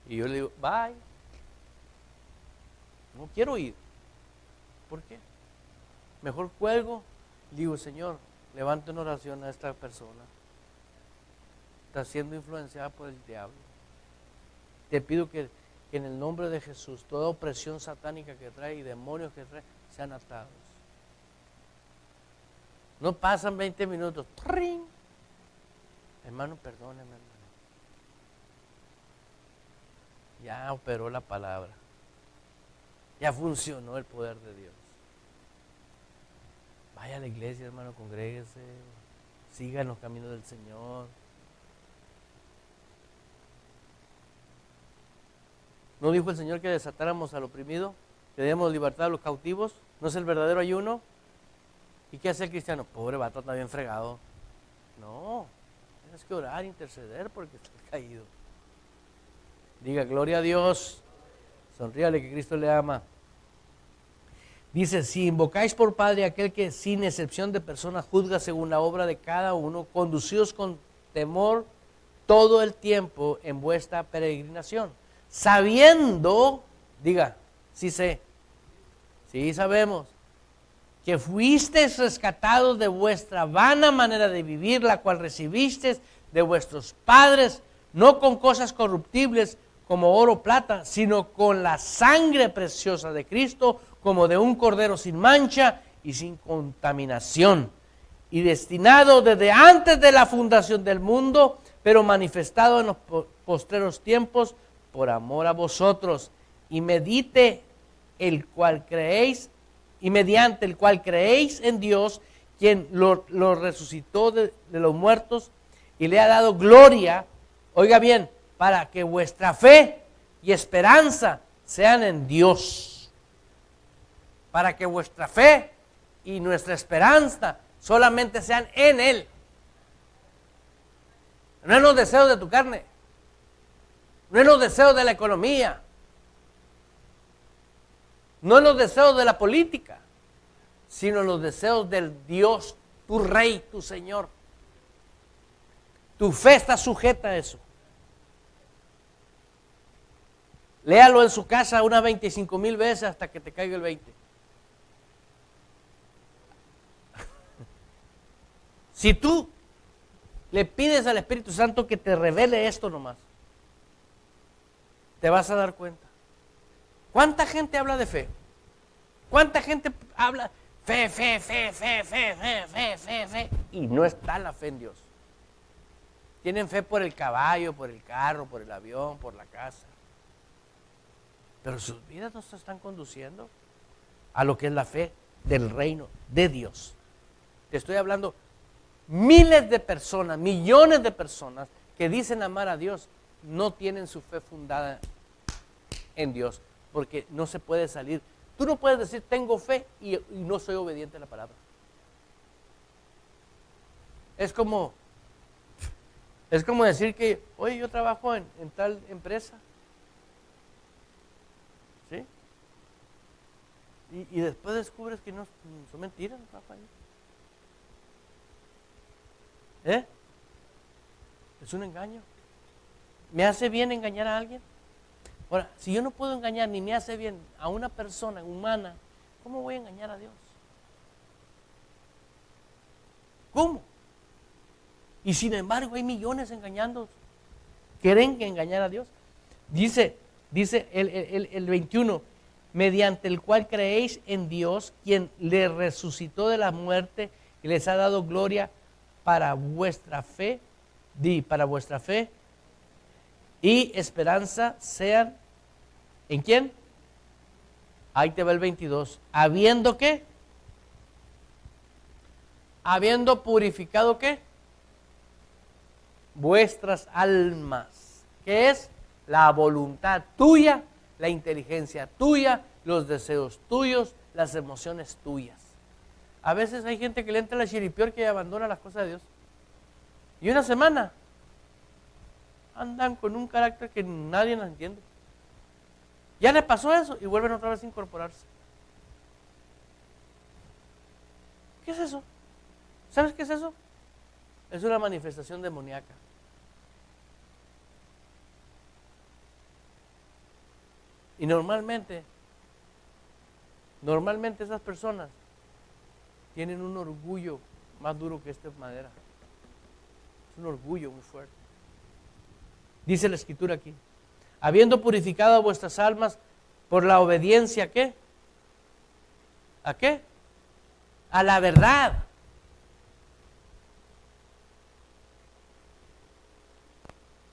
Y yo le digo, bye. No quiero ir. ¿Por qué? Mejor cuelgo. Digo, Señor, levanta una oración a esta persona. Está siendo influenciada por el diablo. Te pido que en el nombre de Jesús, toda opresión satánica que trae y demonios que trae, sean atados. No pasan 20 minutos. ¡Tring! Hermano, perdóneme, hermano. Ya operó la palabra. Ya funcionó el poder de Dios. Vaya a la iglesia, hermano, congréguese. Siga en los caminos del Señor. ¿No dijo el Señor que desatáramos al oprimido? Que debemos libertad a los cautivos. ¿No es el verdadero ayuno? ¿Y qué hace el cristiano? Pobre vato, está bien fregado. No, tienes que orar, interceder porque estás caído. Diga, gloria a Dios. Sonríale que Cristo le ama. Dice, si invocáis por Padre aquel que sin excepción de personas juzga según la obra de cada uno, conducidos con temor todo el tiempo en vuestra peregrinación. Sabiendo, diga, sí sé, sí sabemos, que fuisteis rescatados de vuestra vana manera de vivir, la cual recibisteis de vuestros padres, no con cosas corruptibles como oro o plata, sino con la sangre preciosa de Cristo, como de un cordero sin mancha y sin contaminación, y destinado desde antes de la fundación del mundo, pero manifestado en los postreros tiempos por amor a vosotros, y mediante el cual creéis en Dios, quien lo resucitó de los muertos y le ha dado gloria, oiga bien, para que vuestra fe y esperanza sean en Dios. Para que vuestra fe y nuestra esperanza solamente sean en Él. No en los deseos de tu carne, no en los deseos de la economía, no en los deseos de la política, sino en los deseos del Dios, tu Rey, tu Señor. Tu fe está sujeta a eso. Léalo en su casa unas 25,000 veces hasta que te caiga el 20. Si tú le pides al Espíritu Santo que te revele esto nomás, te vas a dar cuenta. ¿Cuánta gente habla de fe? ¿Cuánta gente habla fe? Y no está la fe en Dios. Tienen fe por el caballo, por el carro, por el avión, por la casa. Pero sus vidas no se están conduciendo a lo que es la fe del reino de Dios. Te estoy hablando miles de personas, millones de personas que dicen amar a Dios, no tienen su fe fundada en Dios, porque no se puede salir. Tú no puedes decir tengo fe y no soy obediente a la palabra. Es como decir que, oye, yo trabajo en tal empresa. ¿Sí? Y después descubres que no son mentiras, Rafael. Es un engaño. ¿Me hace bien engañar a alguien? Ahora, si yo no puedo engañar ni me hace bien a una persona humana, ¿cómo voy a engañar a Dios? ¿Cómo? Y sin embargo hay millones engañando. ¿Quieren engañar a Dios? Dice el 21, mediante el cual creéis en Dios, quien le resucitó de la muerte y les ha dado gloria para vuestra fe, para vuestra fe y esperanza sean, ¿en quién? Ahí te va el 22, ¿habiendo qué? Habiendo purificado ¿qué? Vuestras almas, ¿qué es? La voluntad tuya, la inteligencia tuya, los deseos tuyos, las emociones tuyas. A veces hay gente que le entra la chiripior que abandona las cosas de Dios. Y una semana andan con un carácter que nadie nos entiende. Ya le pasó eso y vuelven otra vez a incorporarse. ¿Qué es eso? ¿Sabes qué es eso? Es una manifestación demoníaca. Y normalmente esas personas tienen un orgullo más duro que esta madera. Es un orgullo muy fuerte. Dice la Escritura aquí, habiendo purificado vuestras almas por la obediencia, ¿qué? ¿A qué? A la verdad.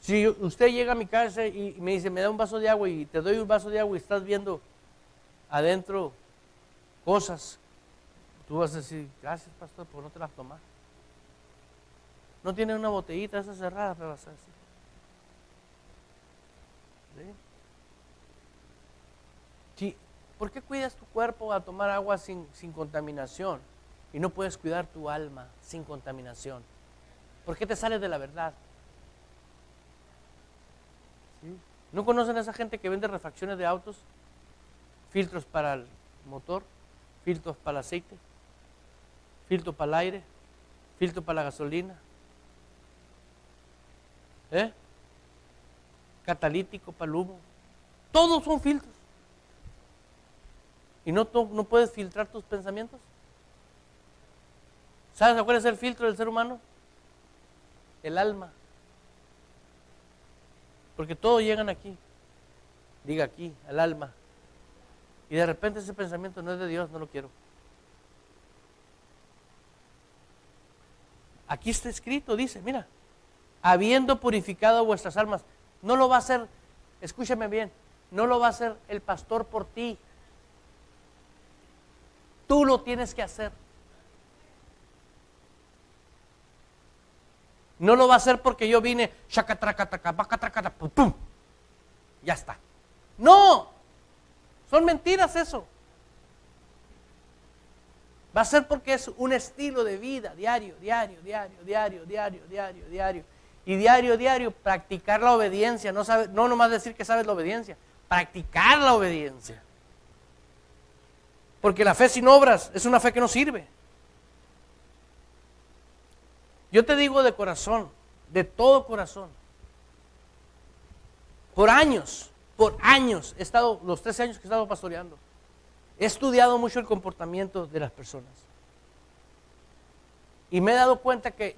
Si usted llega a mi casa y me dice, me da un vaso de agua y te doy un vaso de agua y estás viendo adentro cosas, tú vas a decir, gracias pastor, por no te las tomas. No tiene una botellita esa cerrada, me vas a decir. ¿Sí? ¿Por qué cuidas tu cuerpo a tomar agua sin contaminación y no puedes cuidar tu alma sin contaminación? ¿Por qué te sales de la verdad? ¿Sí? ¿No conocen a esa gente que vende refacciones de autos? Filtros para el motor, filtros para el aceite, filtro para el aire, filtro para la gasolina, catalítico para el humo. Todos son filtros. ¿Y no puedes filtrar tus pensamientos? ¿Sabes cuál es el filtro del ser humano? El alma. Porque todos llegan aquí, diga aquí, al alma. Y de repente ese pensamiento no es de Dios, no lo quiero. Aquí está escrito, dice, mira, habiendo purificado vuestras almas, no lo va a hacer, escúchame bien, no lo va a hacer el pastor por ti. Tú lo tienes que hacer. No lo va a hacer porque yo vine, pum, ya está. No, son mentiras eso. Va a ser porque es un estilo de vida diario. Y diario practicar la obediencia, no nomás decir que sabes la obediencia, practicar la obediencia. Porque la fe sin obras es una fe que no sirve. Yo te digo de corazón, de todo corazón, por años, he estado, los 13 años que he estado pastoreando, he estudiado mucho el comportamiento de las personas. Y me he dado cuenta que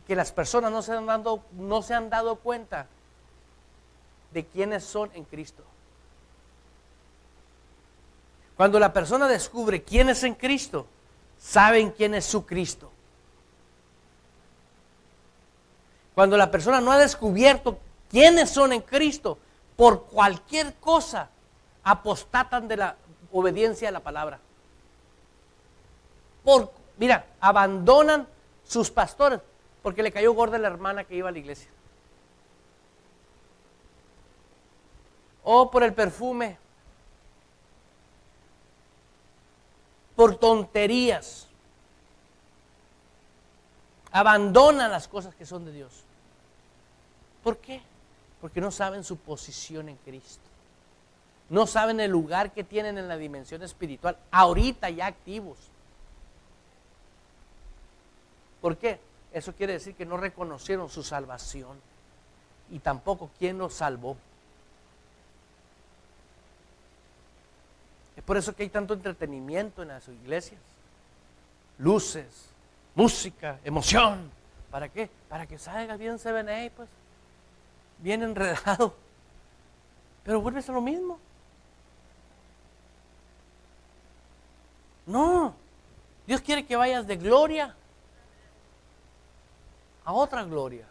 las personas no se han dado cuenta de quiénes son en Cristo. Cuando la persona descubre quién es en Cristo, saben quién es su Cristo. Cuando la persona no ha descubierto quiénes son en Cristo, por cualquier cosa, apostatan de la obediencia a la palabra. Mira, abandonan sus pastores porque le cayó gorda la hermana que iba a la iglesia. O por el perfume. Por tonterías. Abandonan las cosas que son de Dios. ¿Por qué? Porque no saben su posición en Cristo. No saben el lugar que tienen en la dimensión espiritual, ahorita ya activos. ¿Por qué? Eso quiere decir que no reconocieron su salvación y tampoco quién los salvó. por eso que hay tanto entretenimiento en las iglesias. Luces, música, emoción. ¿Para qué? Para que salga bien 7A, pues. Bien enredado. Pero vuelves a lo mismo. No. Dios quiere que vayas de gloria a otra gloria.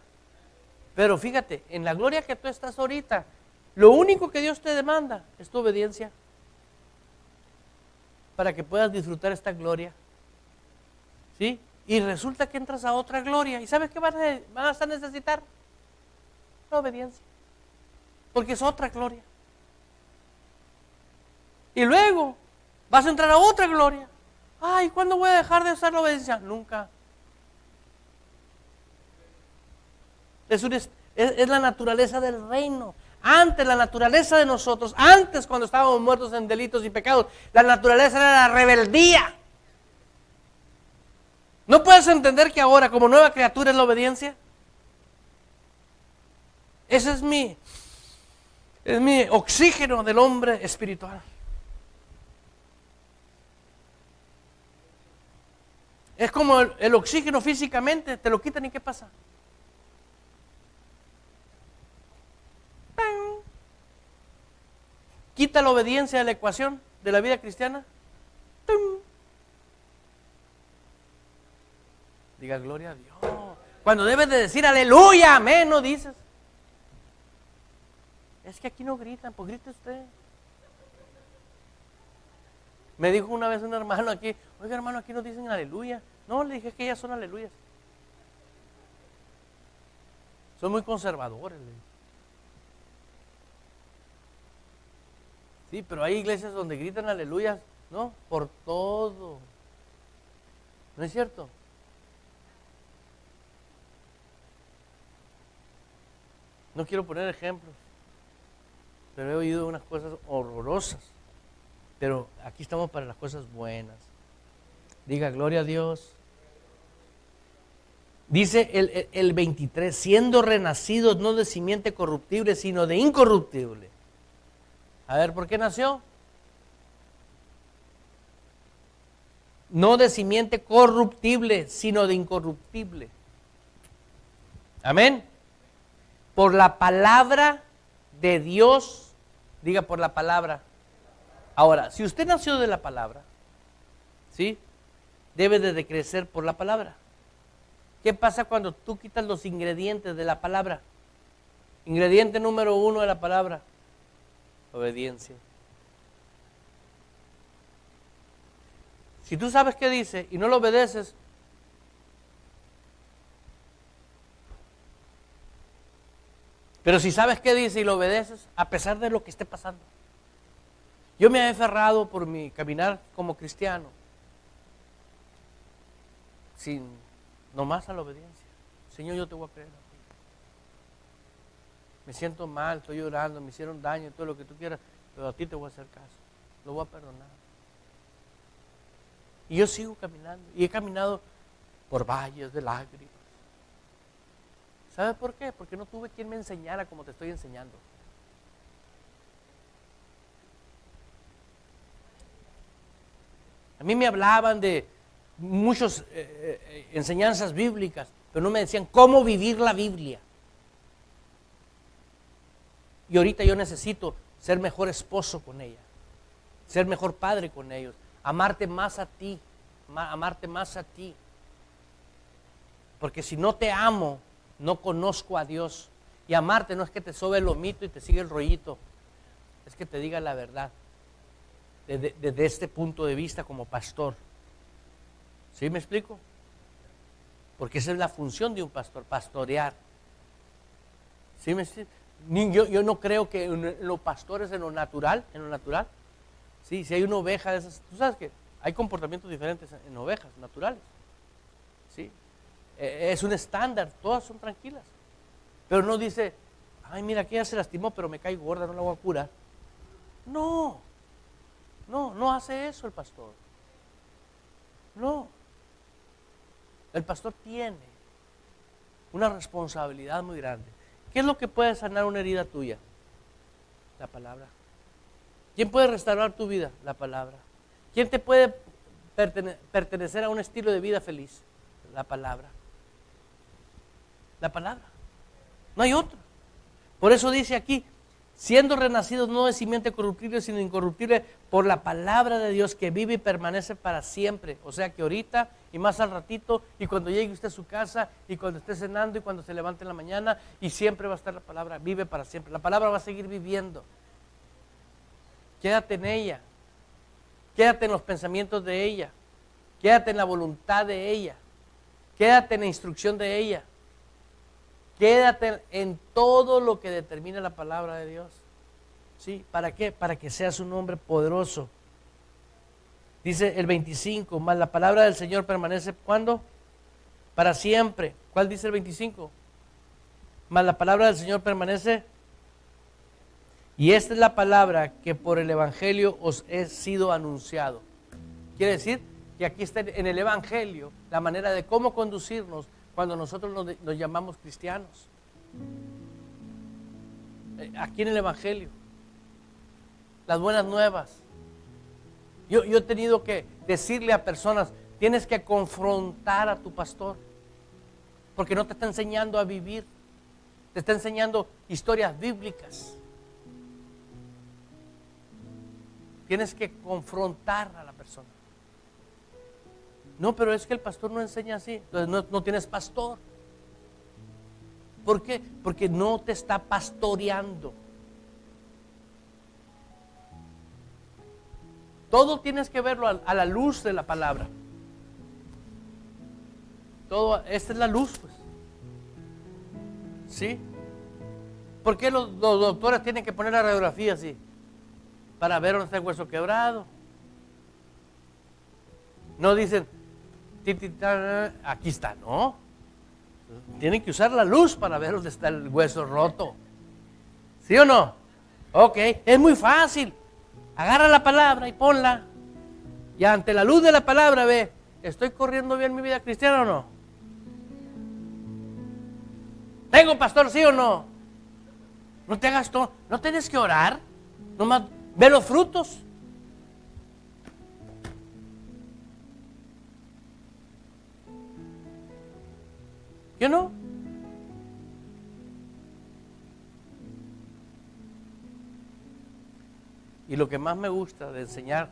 Pero fíjate, en la gloria que tú estás ahorita, lo único que Dios te demanda es tu obediencia para que puedas disfrutar esta gloria. ¿Sí? Y resulta que entras a otra gloria. ¿Y sabes qué vas a necesitar? La obediencia. Porque es otra gloria. Y luego vas a entrar a otra gloria. Ay, ¿cuándo voy a dejar de usar la obediencia? Nunca. Es la naturaleza del reino. Antes la naturaleza de nosotros, antes cuando estábamos muertos en delitos y pecados, la naturaleza era la rebeldía. ¿No puedes entender que ahora como nueva criatura es la obediencia? Ese es mi oxígeno del hombre espiritual. Es como el oxígeno físicamente, te lo quitan y ¿qué pasa? ¡Pam! Quita la obediencia de la ecuación de la vida cristiana. ¡Tum! Diga gloria a Dios. Cuando debes de decir aleluya, amén, no dices. Es que aquí no gritan, pues grite usted. Me dijo una vez un hermano aquí, oiga hermano, aquí no dicen aleluya. No, le dije que ellas son aleluyas. Son muy conservadores. Sí, pero hay iglesias donde gritan aleluyas, ¿no? Por todo. ¿No es cierto? No quiero poner ejemplos, pero he oído unas cosas horrorosas. Pero aquí estamos para las cosas buenas. Diga, gloria a Dios. Dice el 23, siendo renacidos no de simiente corruptible, sino de incorruptible. A ver, ¿por qué nació? No de simiente corruptible, sino de incorruptible. Amén. Por la palabra de Dios. Diga, por la palabra. Ahora, si usted nació de la palabra, ¿sí? Debe de crecer por la palabra. ¿Qué pasa cuando tú quitas los ingredientes de la palabra? Ingrediente número 1 de la palabra, obediencia. Si tú sabes qué dice y no lo obedeces, pero si sabes qué dice y lo obedeces, a pesar de lo que esté pasando. Yo me he aferrado por mi caminar como cristiano, sin nomás a la obediencia. Señor, yo te voy a creer a ti. Me siento mal, estoy llorando, me hicieron daño, todo lo que tú quieras, pero a ti te voy a hacer caso, lo voy a perdonar. Y yo sigo caminando, y he caminado por valles de lágrimas. ¿Sabes por qué? Porque no tuve quien me enseñara como te estoy enseñando. A mí me hablaban de muchas enseñanzas bíblicas, pero no me decían cómo vivir la Biblia. Y ahorita yo necesito ser mejor esposo con ella, ser mejor padre con ellos, amarte más a ti, amarte más a ti. Porque si no te amo, no conozco a Dios. Y amarte no es que te sobe el lomito y te sigue el rollito, es que te diga la verdad. Desde este punto de vista como pastor. ¿Sí me explico? Porque esa es la función de un pastor, pastorear. ¿Sí me explico? Yo no creo que en los pastores en lo natural, sí, si hay una oveja de esas, tú sabes que hay comportamientos diferentes en ovejas naturales. ¿Sí? Es un estándar, todas son tranquilas. Pero no dice, ay mira, aquella se lastimó, pero me cae gorda, no la voy a curar. No hace eso el pastor. No. El pastor tiene una responsabilidad muy grande. ¿Qué es lo que puede sanar una herida tuya? La palabra. ¿Quién puede restaurar tu vida? La palabra. ¿Quién te puede pertenecer a un estilo de vida feliz? La palabra. La palabra. No hay otro. Por eso dice aquí, siendo renacidos no de simiente corruptible, sino incorruptible, por la palabra de Dios que vive y permanece para siempre. O sea que ahorita y más al ratito, y cuando llegue usted a su casa, y cuando esté cenando, y cuando se levante en la mañana, y siempre va a estar la palabra, vive para siempre. La palabra va a seguir viviendo. Quédate en ella. Quédate en los pensamientos de ella. Quédate en la voluntad de ella. Quédate en la instrucción de ella. Quédate en todo lo que determina la palabra de Dios. ¿Sí? ¿Para qué? Para que seas un hombre poderoso. Dice el 25, más la palabra del Señor permanece, ¿cuándo? Para siempre. ¿Cuál dice el 25? Más la palabra del Señor permanece. Y esta es la palabra que por el Evangelio os he sido anunciado. Quiere decir que aquí está en el Evangelio la manera de cómo conducirnos cuando nosotros nos llamamos cristianos. Aquí en el Evangelio. Las buenas nuevas. Yo he tenido que decirle a personas, tienes que confrontar a tu pastor, porque no te está enseñando a vivir, te está enseñando historias bíblicas. Tienes que confrontar a la persona. No, pero es que el pastor no enseña así, entonces no tienes pastor. ¿Por qué? Porque no te está pastoreando. Todo tienes que verlo a la luz de la palabra. Todo, esta es la luz, pues. ¿Sí? ¿Por qué los doctores tienen que poner la radiografía así? Para ver dónde está el hueso quebrado. No dicen, aquí está, no. Tienen que usar la luz para ver dónde está el hueso roto. ¿Sí o no? Ok, es muy fácil. Agarra la palabra y ponla. Y ante la luz de la palabra ve, ¿estoy corriendo bien mi vida cristiana o no? ¿Tengo pastor, sí o no? No te hagas todo, no tienes que orar. Nomás ve los frutos. ¿Yo no? Y lo que más me gusta de enseñar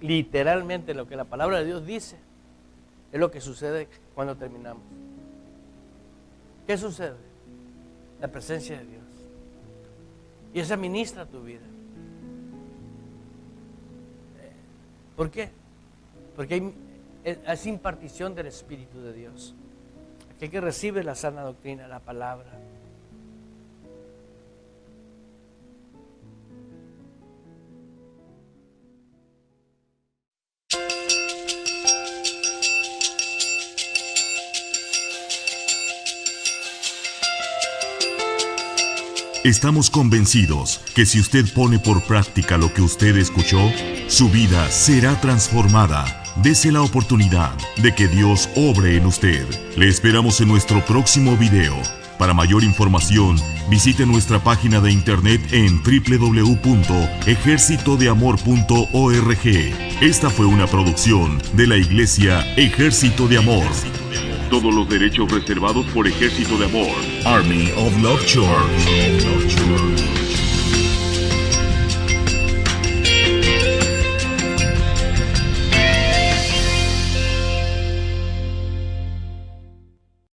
literalmente lo que la palabra de Dios dice es lo que sucede cuando terminamos. ¿Qué sucede? La presencia de Dios. Y eso administra tu vida. ¿Por qué? Porque es impartición del Espíritu de Dios. Aquel que recibe la sana doctrina, la palabra. Estamos convencidos que si usted pone por práctica lo que usted escuchó, su vida será transformada. Dese la oportunidad de que Dios obre en usted. Le esperamos en nuestro próximo video. Para mayor información, visite nuestra página de internet en www.ejercitodeamor.org. Esta fue una producción de la Iglesia Ejército de Amor. Todos los derechos reservados por Ejército de Amor. Army of Love Church.